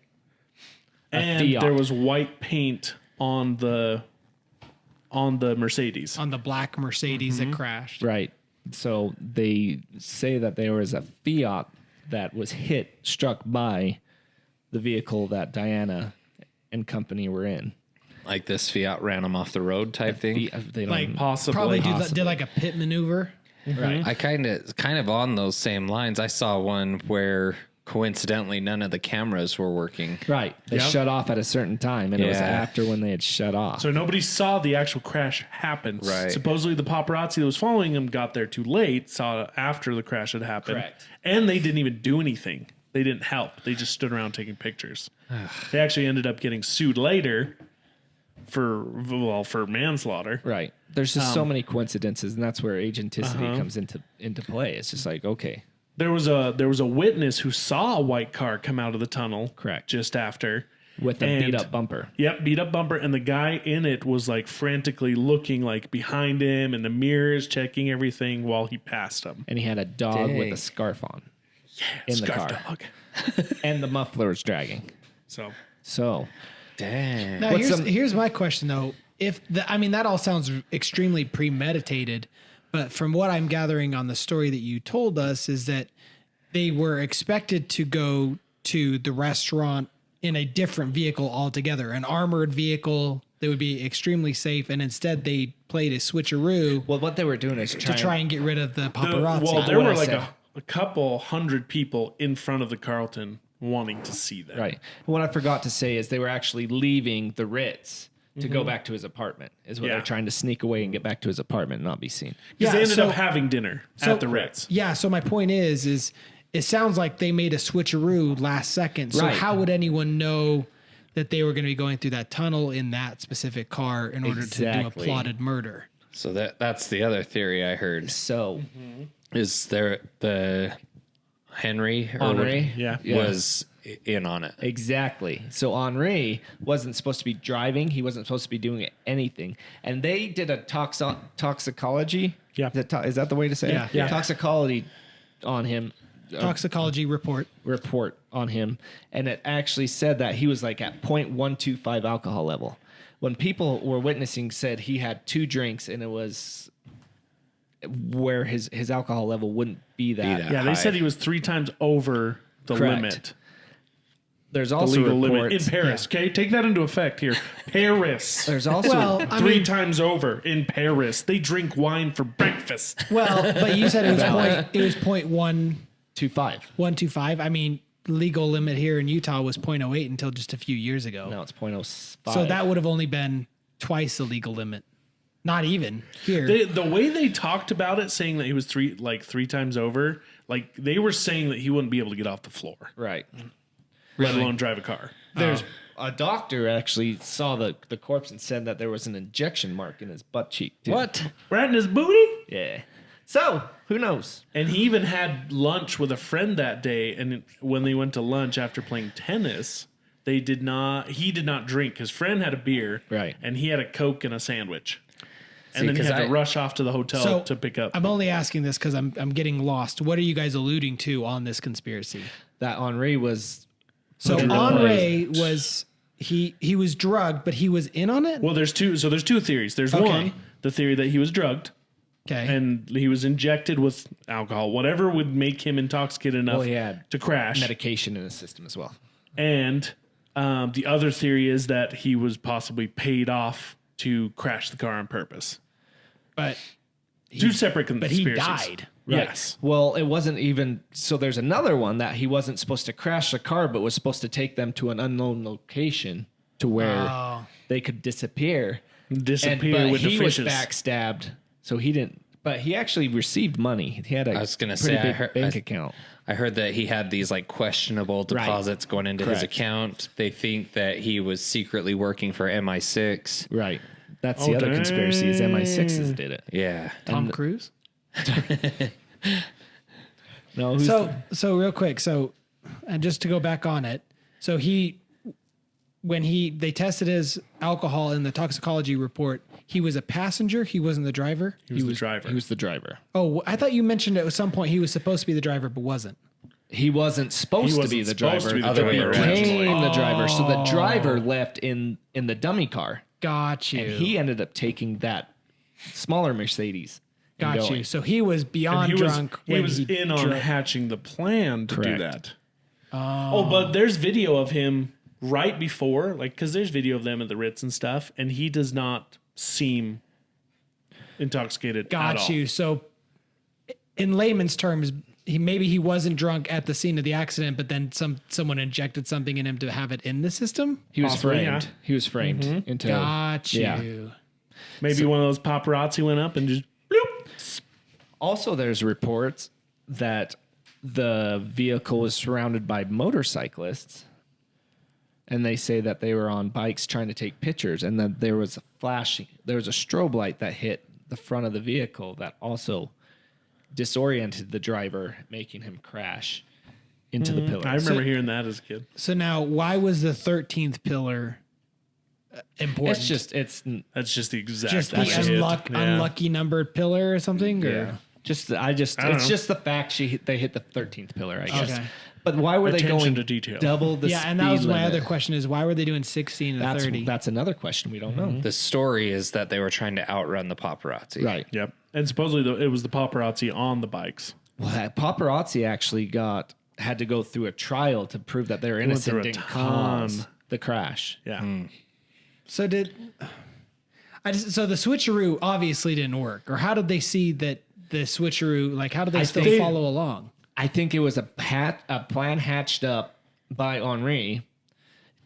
and Fiat. there was white paint on the Mercedes. On the black Mercedes that crashed. Right. So they say that there was a Fiat that was struck by the vehicle that Diana and company were in. Like this Fiat ran him off the road type thing. They don't Like Possibly. probably Possibly. did like a pit maneuver. right. I kind of on those same lines. I saw one where coincidentally none of the cameras were working. Right. They Yep. shut off at a certain time, and it was Yeah. after when they had shut off. So nobody saw the actual crash happen. Right. Supposedly the paparazzi that was following him got there too late, saw it after the crash had happened. Correct. And they didn't even do anything. They didn't help. They just stood around taking pictures. They actually ended up getting sued later for manslaughter. Right. There's just so many coincidences, and that's where agenticity comes into play. It's just like, okay, There was a witness who saw a white car come out of the tunnel. Correct. Just after. with a And- beat up bumper. Yep, beat up bumper, and the guy in it was like frantically looking like behind him in the mirrors, checking everything while he passed him. And he had a dog with Dang. a scarf on in the Scarf car. dog. And the muffler was dragging. So So, Dang. Now What's here's my question though. That all sounds extremely premeditated, but from what I'm gathering on the story that you told us is that they were expected to go to the restaurant in a different vehicle altogether, an armored vehicle that would be extremely safe, and instead they played a switcheroo well, what they were doing is to try and get rid of the the- paparazzi. well, there What were I like said. a couple hundred people in front of the Carlton wanting to see that. Right. What I forgot to say is they were actually leaving the Ritz to go back to his apartment. Is what Yeah. they're trying to sneak away and get back to his apartment and not be seen. Because they Yeah, ended so- up having dinner at the Ritz. Yeah, so my point is it sounds like they made a switcheroo last second. So Right. how would anyone know that they were going to be going through that tunnel in that specific car in order to do a Exactly. plotted murder? So that's the other theory I heard. So, Is there the Henry or Henri, Yeah. was in on it? exactly. So Henri wasn't supposed to be driving. He wasn't supposed to be doing anything. And they did a toxicology. Yeah. Is that the way to say Yeah. it? Yeah. Toxicology on him. Toxicology report. Report on him, and it actually said that he was like at 0.125 alcohol level. When people were witnessing, said he had 2 drinks, and it was where his alcohol level wouldn't be that. that. Yeah, they High. said he was 3 times over the Correct. limit. There's The also legal limit in reports. Paris. Okay, take that into effect here. Paris. There's also Well, I 3 mean, times over in Paris. They drink wine for breakfast. well, but you said it was Valid. it was 0.125. 2.5. I mean, legal limit here in Utah was 0.08 until just a few years ago. No, it's 0.05. So that would have only been twice the legal limit. Not even here. The way they talked about it, saying that he was 3 times over, like they were saying that he wouldn't be able to get off the floor, right. let alone drive a car. There's a doctor actually saw the corpse and said that there was an injection mark in his butt cheek. Too. What? Right in his booty. Yeah. So who knows? And he even had lunch with a friend that day. And when they went to lunch after playing tennis, he did not drink. His friend had a beer, Right. and he had a Coke and a sandwich. And See, then he 'cause had to I- rush off to the hotel So, to pick up. I'm only asking this because I'm getting lost. What are you guys alluding to on this conspiracy? That Henri was. So Drugged. Henri was he was drugged, but he was in on it. Well, there's two theories. There's Okay. one, the theory that he was drugged Okay. and he was injected with alcohol, whatever would make him intoxicated enough Well, he had to crash. medication in his system as well. And the other theory is that he was possibly paid off to crash the car on purpose. but 2 separate but he conspiracies. died. Yes. Well, it wasn't even. So there's another one that he wasn't supposed to crash the car, but was supposed to take them to an unknown location to where Oh. they could disappear. Disappear But with the he was fishes. backstabbed, so he didn't. But he actually received money. He had a I was gonna pretty say, big bank account. I heard that he had these like questionable deposits going into his Correct. account. They think that he was secretly working for MI6. Right. That's the other conspiracy is MI6s did it. Yeah. Tom Cruise. No, who's So real quick, and just to go back on it, so when they tested his alcohol in the toxicology report, he was a passenger. He wasn't the driver. He was the driver. He was the driver. Oh, I thought you mentioned at some point he was supposed to be the driver, but wasn't. He wasn't supposed to be the driver. Other way He around. became the driver. So the driver left in the dummy car. Got you. And he ended up taking that smaller Mercedes. and Got going. you. So he was beyond he was, drunk. he when was in on hatching the plan to do Correct. that. Oh, but there's video of him right before, like, because there's video of them at the Ritz and stuff, and he does not seem intoxicated at Got all. you. So in layman's terms, he wasn't drunk at the scene of the accident, but then someone injected something in him to have it in the system. He was Possibly, framed. yeah. He was framed into. Got you. Yeah. Maybe one of those paparazzi went up and just bloop. Also, there's reports that the vehicle was surrounded by motorcyclists, and they say that they were on bikes trying to take pictures, and that there was a strobe light that hit the front of the vehicle that also disoriented the driver, making him crash into the pillar. I remember hearing that as a kid. So now, why was the 13th pillar important? It's That's just the exact just the shit. unlucky numbered pillar or something? Or? yeah. It's don't know. just the fact they hit the 13th pillar, I guess. Okay. But why were they Attention going to detail. double the Yeah, speed and that was my limit? other question: is why were they doing 16 to That's 30? that's another question we don't know. The story is that they were trying to outrun the paparazzi. Right. Yep. And supposedly it was the paparazzi on the bikes. Well, paparazzi actually had to go through a trial to prove that they're went innocent through a didn't cause ton. the crash. Yeah. So so the switcheroo obviously didn't work, or how did they see that the switcheroo? Like, how did they still think- follow along? I think it was a plan hatched up by Henri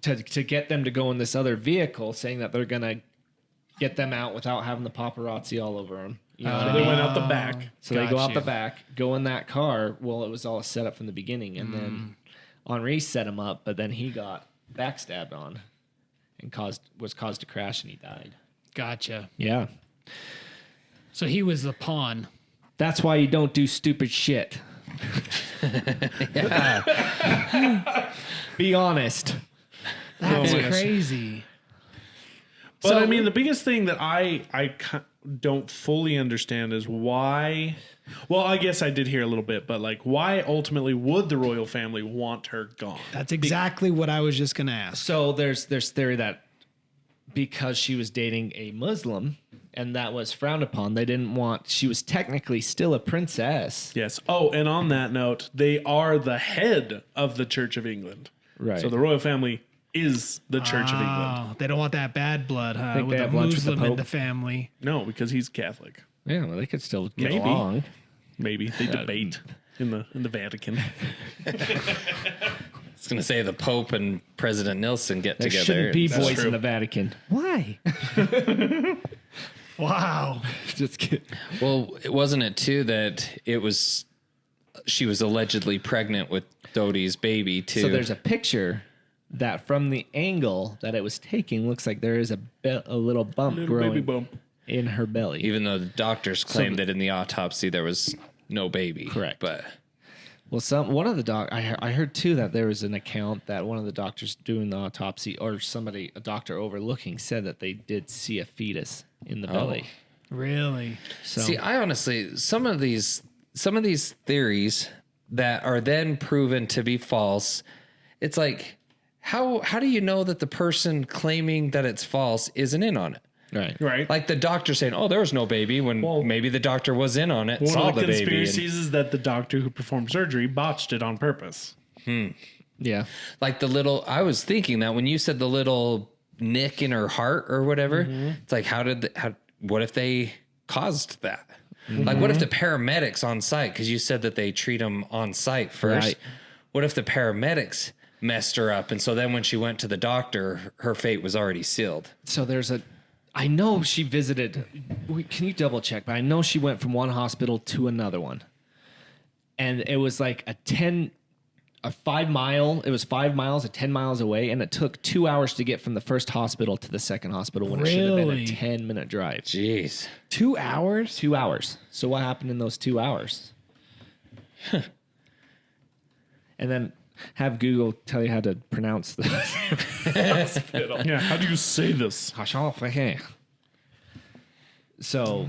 to get them to go in this other vehicle, saying that they're gonna get them out without having the paparazzi all over them. You know what I They mean? went out the back. So they go Got out the you. back, go in that car. Well, it was all set up from the beginning, and then Henri set him up, but then he got backstabbed on and was caused to crash, and he died. Gotcha. Yeah, So he was the pawn. that's why you don't do stupid shit. Be honest. That's my gosh. crazy. But I mean, the biggest thing that I don't fully understand is why. Well, I guess I did hear a little bit, but like, why ultimately would the royal family want her gone? That's exactly what I was just gonna ask. So there's theory that because she was dating a Muslim and that was frowned upon, they didn't want. She was technically still a princess. Yes. Oh, and on that note, they are the head of the Church of England. Right. So the royal family is the Church of England. Oh, they don't want that bad blood, huh? Think With they a have lunch with the Muslim in Pope? the family. No, because he's Catholic. Yeah, well, they could still get Maybe. along. Maybe they debate in the Vatican. I was going to say the Pope and President Nilsson get There together. shouldn't be That's boys true. in the Vatican. Why? Wow. Just kidding. Well, wasn't it too that she was allegedly pregnant with Dodie's baby too? So there's a picture that from the angle that it was taking looks like there is a little bump Little growing baby bump. in her belly. even though the doctors claimed that in the autopsy there was no baby. Correct. But Well, one of the I heard too that there was an account that one of the doctors doing the autopsy or a doctor overlooking said that they did see a fetus in the belly. Really? So see, I honestly some of these theories that are then proven to be false, it's like how do you know that the person claiming that it's false isn't in on it? right. Right. Like the doctor saying, "Oh, there was no baby," when maybe the doctor was in on it, One saw of the the baby. and- conspiracies is that the doctor who performed surgery botched it on purpose. Yeah. Like the little, I was thinking that when you said the little nick in her heart or whatever, it's like, what if they caused that? Like, what if the paramedics on site, because you said that they treat them on site first. Right. What if the paramedics messed her up? And so then when she went to the doctor, her fate was already sealed. So there's I know she visited. Can you double check? But I know she went from one hospital to another one, and it was like a 5 mile. It was 5 miles, 10 miles away, and it took 2 hours to get from the first hospital to the second hospital when it should have been a Really? 10-minute drive. Jeez. 2 hours? 2 hours. So what happened in those 2 hours? And then have Google tell you how to pronounce the hospital. Yeah, how do you say this? So,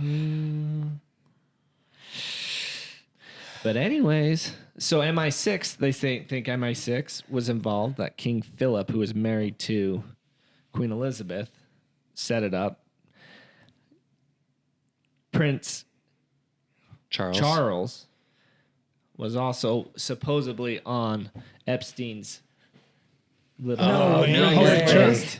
but anyways, so MI6, they think MI6 was involved. That King Philip, who was married to Queen Elizabeth, set it up. Prince Charles was also supposedly on Epstein's little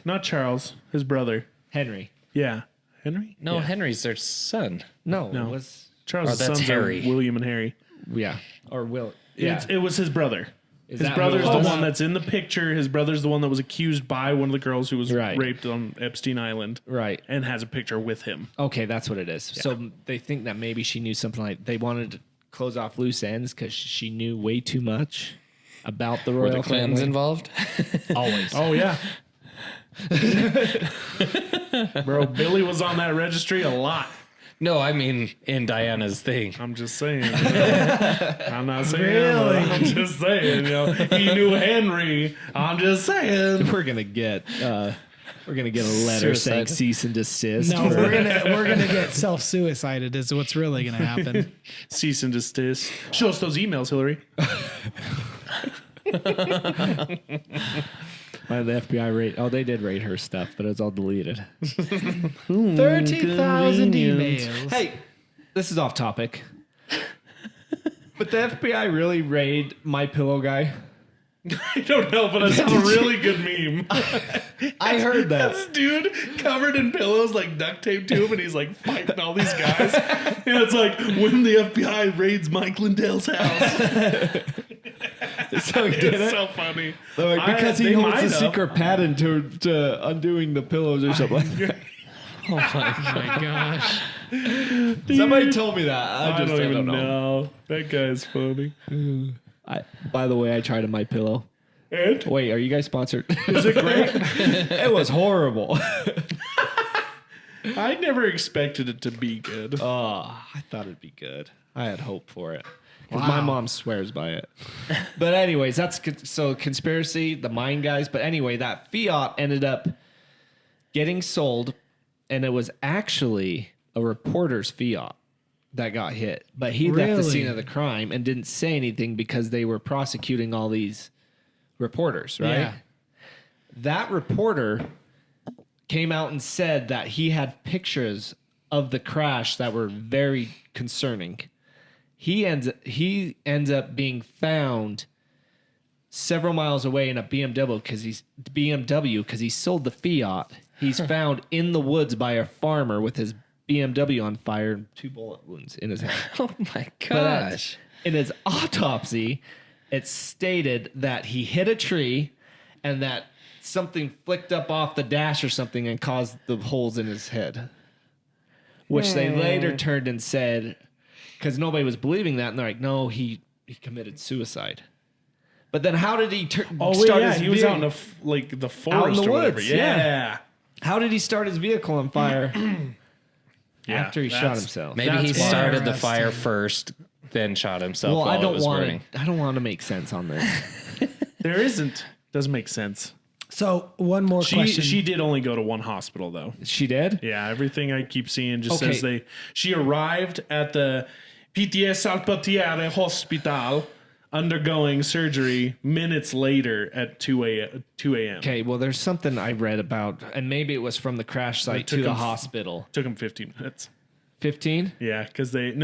Not Charles, his brother. Henry. Yeah. Henry? No, Yeah. Henry's their son. No, No. it was Charles' that's sons are Harry. William and Harry. yeah, or Will. Yeah, It was his brother. Is His that brother's who it the was? one that's in the picture. His brother's the one that was accused by one of the girls who was Right. raped on Epstein Island Right. and has a picture with him. Okay, that's what it is. So they think that maybe she knew something like they wanted to close off loose ends because she knew way too much about the Were royal the clans family. involved? Always. Oh, yeah. Bro, Billy was on that registry a lot. No, I mean in Diana's thing. I'm just saying. I'm not saying. Really? I'm just saying. He knew Henry. I'm just saying. We're gonna get a letter saying Suicide. cease and desist. No, for- we're gonna get self-suicided is what's really gonna happen. Cease and desist. Show us those emails, Hillary. By the FBI rate. Oh, they did rate her stuff, but it's all deleted. 30,000 emails. Hey, this is off topic. But the FBI really raid My Pillow guy. I don't know, but it's a really good meme. I heard that. This dude covered in pillows, like duct tape to him, and he's like fighting all these guys. And it's like when the FBI raids Mike Lindell's house. So he did It's it. so funny. They're like, because They he holds might the have. secret patent to undoing the pillows or something like that. Oh my gosh. Somebody told me that. I don't even know. That guy's funny. By the way, I tried a My Pillow. And Wait, are you guys sponsored? is it great? It was horrible. I never expected it to be good. Oh, I thought it'd be good. I had hope for it. 'Cause my mom swears by it. But anyways, so conspiracy, the mine guys. But anyway, that Fiat ended up getting sold, and it was actually a reporter's Fiat that got hit. But he left the Really? scene of the crime and didn't say anything because they were prosecuting all these reporters, right? Yeah. That reporter came out and said that he had pictures of the crash that were very concerning. He ends up being found several miles away in a BMW because he sold the Fiat. He's found in the woods by a farmer with his BMW on fire and 2 bullet wounds in his head. Oh my But gosh. in his autopsy, it stated that he hit a tree and that something flicked up off the dash or something and caused the holes in his head. Which they later turned and said, because nobody was believing that, and they're like, no, he committed suicide. But then how did he start his he was vehicle? out in the forest Out in the or whatever. woods, Yeah. How did he start his vehicle on fire Yeah, after he shot that's- himself? Maybe he That's started the fire interesting. first, then shot himself Well, while I it don't was want burning. I don't want to make sense on this. There isn't. Doesn't make sense. So one more question. She did only go to one hospital though. She did? Yeah, everything I keep seeing just Okay. says she arrived at the Pitié Salpêtrière Hospital undergoing surgery minutes later at 2 a.m. Okay, well, there's something I read about, and maybe it was from the crash site took to the him- hospital. Took him 15 minutes. 15? Yeah, because it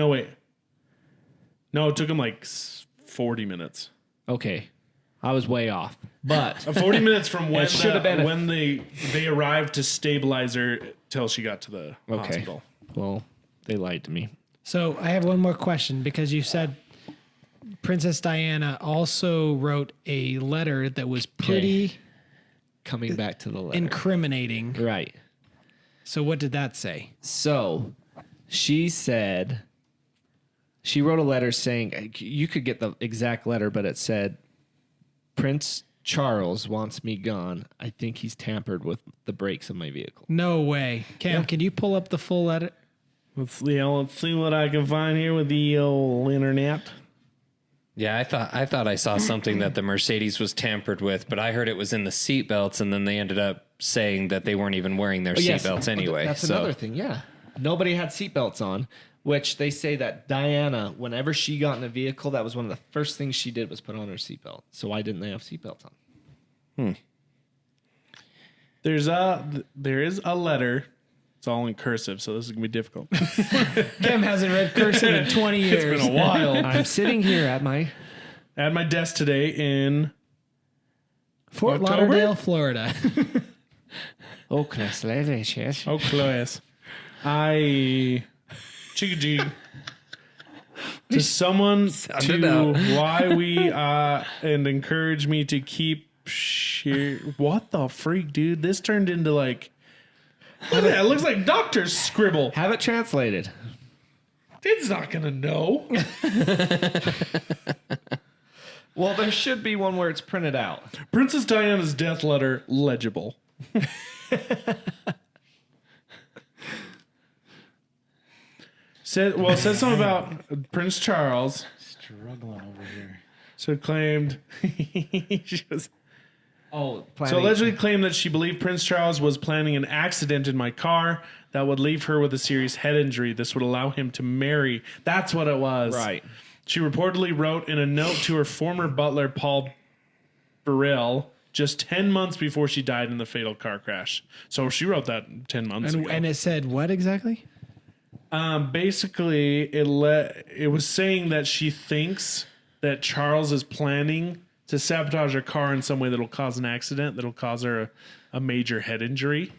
took him like 40 minutes. Okay. I was way off. But 40 minutes from when should have been when they arrived to stabilize her till she got to the okay. hospital. Well, they lied to me. So I have one more question because you said Princess Diana also wrote a letter that was pretty Coming back to the letter. incriminating. Right. So what did that say? So she said, she wrote a letter saying, you could get the exact letter, but it said, Prince Charles wants me gone. I think he's tampered with the brakes of my vehicle. No way. Cam, can you pull up the full letter? Let's see what I can find here with the old internet. Yeah, I thought I saw something that the Mercedes was tampered with, but I heard it was in the seatbelts, and then they ended up saying that they weren't even wearing their seatbelts anyway. That's another thing, yeah. Nobody had seatbelts on, which they say that Diana, whenever she got in a vehicle, that was one of the first things she did was put on her seatbelt. So why didn't they have seatbelts on? There is a letter. It's all in cursive, so this is gonna be difficult. Cam hasn't read cursive in 20 years. It's been a while. I'm sitting here at my desk today in Fort October? Lauderdale, Florida. Oh, class. Oh, class. I chicka to someone to why we and encourage me to keep share. What the freak, dude? This turned into like it looks like doctor's scribble. Have it translated. It's not gonna know. Well, there should be one where it's printed out. Princess Diana's death letter legible. Said something about Prince Charles. Struggling over here. So claimed she was. Oh, So allegedly claimed that she believed Prince Charles was planning an accident in my car that would leave her with a serious head injury. This would allow him to marry. That's what it was. Right. She reportedly wrote in a note to her former butler, Paul Burrell, just 10 months before she died in the fatal car crash. So she wrote that 10 months ago. And it said what exactly? Basically, it was saying that she thinks that Charles is planning to sabotage her car in some way that'll cause an accident, that'll cause her a major head injury.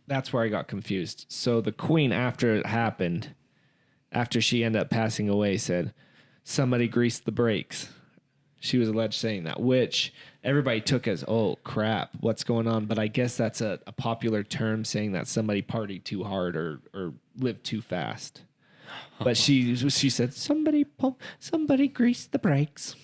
That's where I got confused. So the queen, after it happened, after she ended up passing away, said, somebody greased the brakes. She was alleged saying that, which everybody took as, oh, crap, what's going on? But I guess that's a popular term saying that somebody partied too hard or lived too fast. But she said, somebody greased the brakes.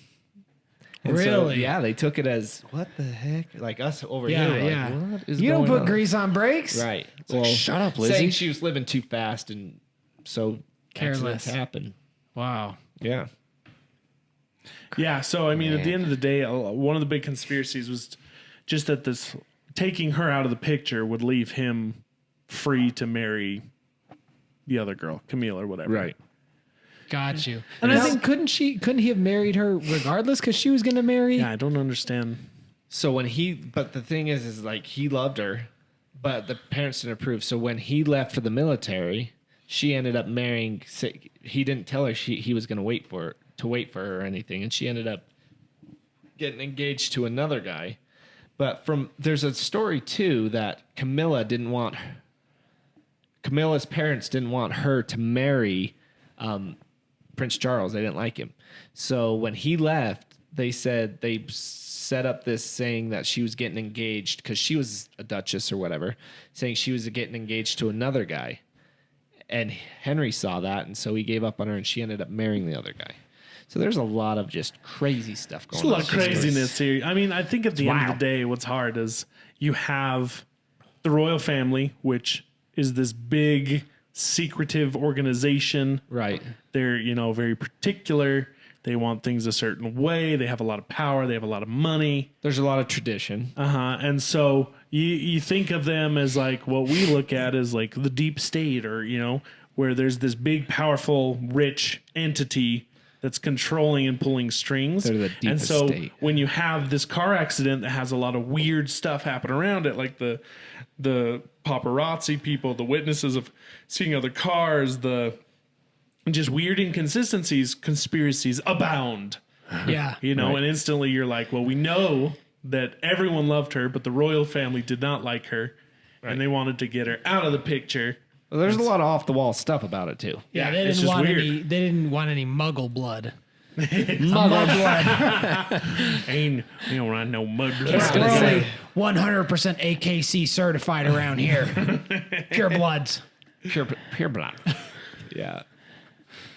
And Really? So, yeah, they took it as, what the heck? Like us over Yeah, here. yeah. Like, what is You don't going put on? grease on brakes? Right. Well, shut up, Lizzie. Saying she was living too fast and so Careless. accidents happen. Wow. Yeah. Yeah, so I mean, at the end of the day, one of the big conspiracies was just that this taking her out of the picture would leave him free to marry the other girl, Camille or whatever. Right. Got you. And I think couldn't he have married her regardless because she was going to marry? Yeah, I don't understand. So but the thing is like he loved her, but the parents didn't approve. So when he left for the military, she ended up marrying. He didn't tell her he was going to wait for her or anything, and she ended up getting engaged to another guy. But there's a story too that Camilla's parents didn't want her to marry Prince Charles. They didn't like him. So when he left, they said they set up this saying that she was getting engaged because she was a duchess or whatever, saying she was getting engaged to another guy. And Henry saw that, and so he gave up on her, and she ended up marrying the other guy. So there's a lot of just crazy stuff going on. There's a lot of craziness here. I mean, I think at the end of the day, what's hard is you have the royal family, which is this big secretive organization. Right. They're, very particular. They want things a certain way. They have a lot of power. They have a lot of money. There's a lot of tradition. And so you think of them as like what we look at as like the deep state or, where there's this big, powerful, rich entity that's controlling and pulling strings. They're the and deepest so state. when you have this car accident that has a lot of weird stuff happen around it, like the paparazzi people, the witnesses of seeing other cars, the just weird inconsistencies, conspiracies abound. Yeah. And instantly you're like, well, we know that everyone loved her, but the royal family did not like her, and they wanted to get her out of the picture. Well, there's a lot of off the wall stuff about it too. Yeah, it's they just weird. didn't want any Muggle blood. Muggle blood. Ain't you don't want no mud blood. We're only 100% AKC certified around here. Pure bloods. Pure blood. Yeah.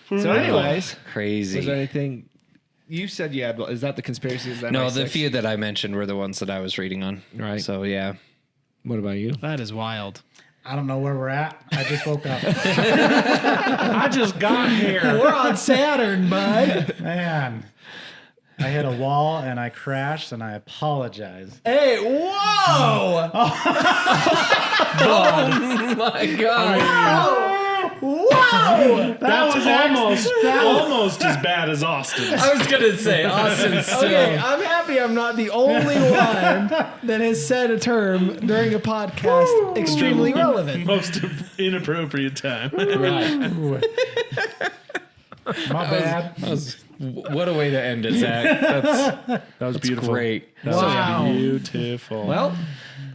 So, anyways, Crazy. was there anything you said you had? Is that the conspiracy? Is that No, MI6? the few that I mentioned were the ones that I was reading on. Right. So yeah. What about you? That is wild. I don't know where we're at. I just woke up. I just got here. We're on Saturn, bud. Man, I hit a wall and I crashed and I apologize. Hey, whoa! Oh my god. Whoa! That was almost as bad as Austin. I was gonna say Austin's still. Okay, I'm happy I'm not the only one that has said a term during a podcast extremely relevant. Most inappropriate time. Right. My bad. What a way to end it, Zach. That was beautiful. Great. That Wow. was beautiful. Well,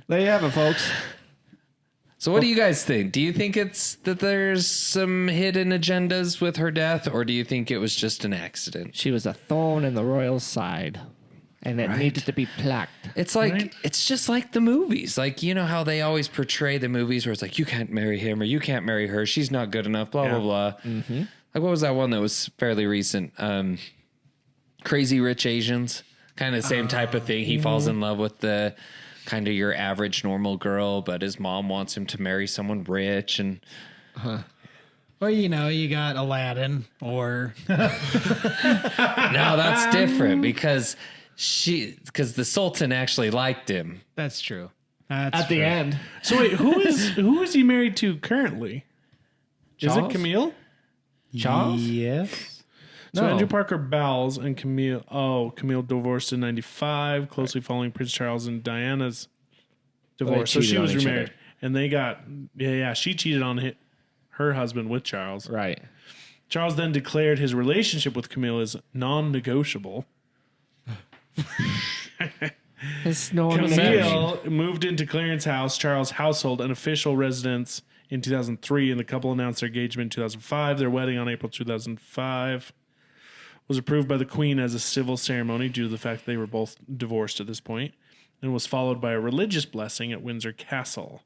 there you have it, folks. So what do you guys think? Do you think it's that there's some hidden agendas with her death, or do you think it was just an accident? She was a thorn in the royal side, and it needed to be plucked. It's like it's just like the movies. Like, you know how they always portray the movies where it's like, you can't marry him or you can't marry her. She's not good enough, blah, blah, blah. Mm-hmm. Like, what was that one that was fairly recent? Crazy Rich Asians. Kind of the same type of thing. He falls in love with the kind of your average normal girl, but his mom wants him to marry someone rich. And Or, you know, you got Aladdin or... no, that's different because the Sultan actually liked him. That's true. That's At the true. end. So wait, who is he married to currently? Is it Charles? Camille? Charles? Yes. So No. Andrew Parker Bowles and Camille. Oh, Camille divorced in '95, closely following Prince Charles and Diana's divorce. So cheated she on was each remarried, other. and they got she cheated on her husband with Charles. Right. Charles then declared his relationship with Camille as non-negotiable. It's no Camille moved into Clarence House, Charles' household, an official residence in 2003, and the couple announced their engagement in 2005. Their wedding on April 2005 was approved by the Queen as a civil ceremony due to the fact they were both divorced at this point, and was followed by a religious blessing at Windsor Castle.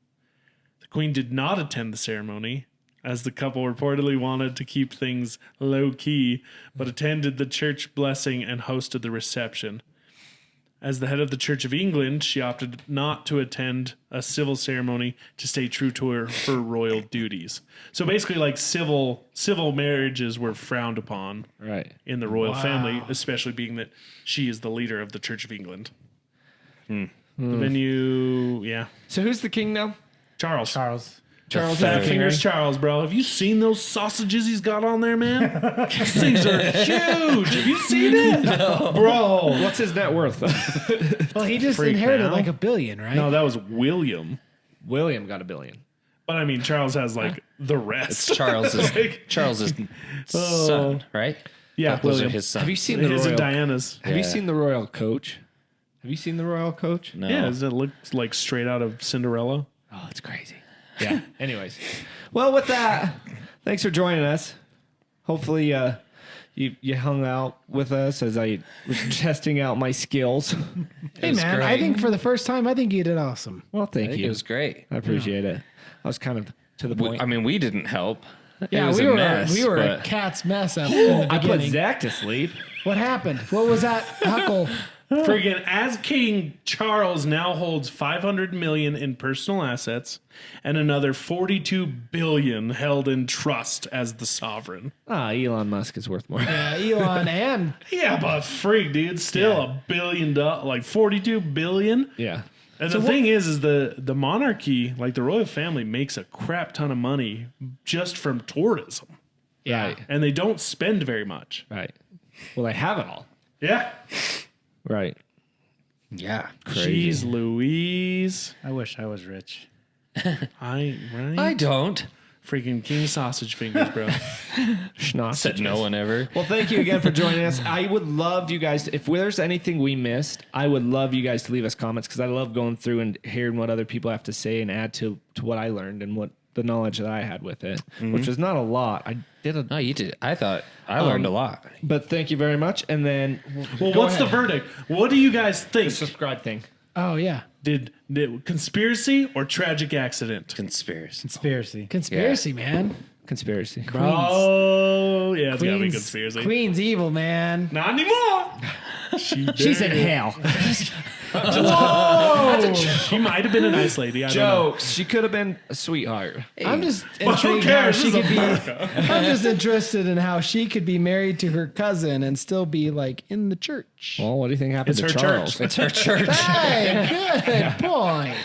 The Queen did not attend the ceremony, as the couple reportedly wanted to keep things low-key, but attended the church blessing and hosted the reception. As the head of the Church of England, she opted not to attend a civil ceremony to stay true to her royal duties. So basically, like civil marriages were frowned upon Right. in the royal family, especially being that she is the leader of the Church of England. The venue, So who's the king now? Charles. Charles Fat is the king, Fingers right? Charles, bro. Have you seen those sausages he's got on there, man? These things are huge. Have you seen it? No. Bro. What's his net worth? Well, he just Freak inherited now. like $1 billion, right? No, that was William. William got $1 billion. But I mean, Charles has like the rest. Charles's son, right? Yeah, Those are William. his sons. Have you seen the His and royal? Diana's. Have you Yeah. seen the royal coach? Have you seen the royal coach? No. Yeah, does it look like straight out of Cinderella? Oh, it's crazy. Yeah. Anyways, well, with that, thanks for joining us. Hopefully, you hung out with us as I was testing out my skills. Hey, was man, I great. think for the first time, I think you did awesome. Well, I thank think you. it was great. I appreciate it. I was kind of to the point. I mean, we didn't help. Yeah, it was we a were mess, we were a but- cat's mess up in the I put beginning. Zach to sleep. What happened? What was that huckle? Friggin' as King, Charles now holds $500 million in personal assets and another $42 billion held in trust as the sovereign. Elon Musk is worth more. Elon and Yeah, but freak, dude, still $1 billion, like $42 billion. Yeah. And the thing is the monarchy, like the royal family, makes a crap ton of money just from tourism, Yeah. and they don't spend very much. Right. Well, they have it all. Yeah. Right. Yeah. Jeez Louise. I wish I was rich. Right? I don't. Freaking king sausage fingers, bro. Schnoss. Said no one ever. Well, thank you again for joining us. I would love you guys, if there's anything we missed, I would love you guys to leave us comments because I love going through and hearing what other people have to say and add to what I learned and what the knowledge that I had with it, which was not a lot. I did a, No, you did. I thought I learned a lot. but thank you very much. And then Well, what's the verdict? What do you guys think? subscribe thing? Oh yeah. Did conspiracy or tragic accident? Conspiracy. Conspiracy, man. Conspiracy. Oh, yeah, it's gotta be conspiracy. Queen's evil, man. Not anymore. She's in hell. She might have been a nice lady. I don't know. Jokes. She could have been a sweetheart. I'm just Well, who intrigued how cares? she This could is be. America. I'm just interested in how she could be married to her cousin and still be like in the church. Well, what do you think happened It's to her Charles? church. It's her church. Hey, good point.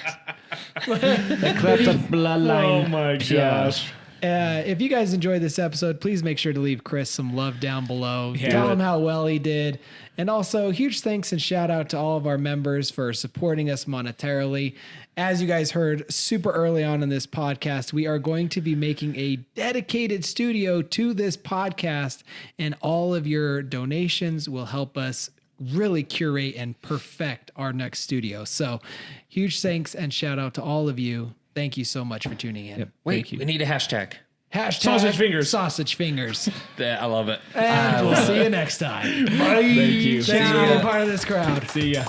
Oh my gosh. If you guys enjoyed this episode, please make sure to leave Chris some love down below. Tell him how well he did. And also, huge thanks and shout out to all of our members for supporting us monetarily. As you guys heard super early on in this podcast, we are going to be making a dedicated studio to this podcast, and all of your donations will help us really curate and perfect our next studio. So huge thanks and shout out to all of you. Thank you so much for tuning in. Wait, we need a hashtag. Hashtag Sausage fingers. Sausage fingers. I love it. And we'll see you next time. Thank you. Thanks for being part of this crowd. See ya.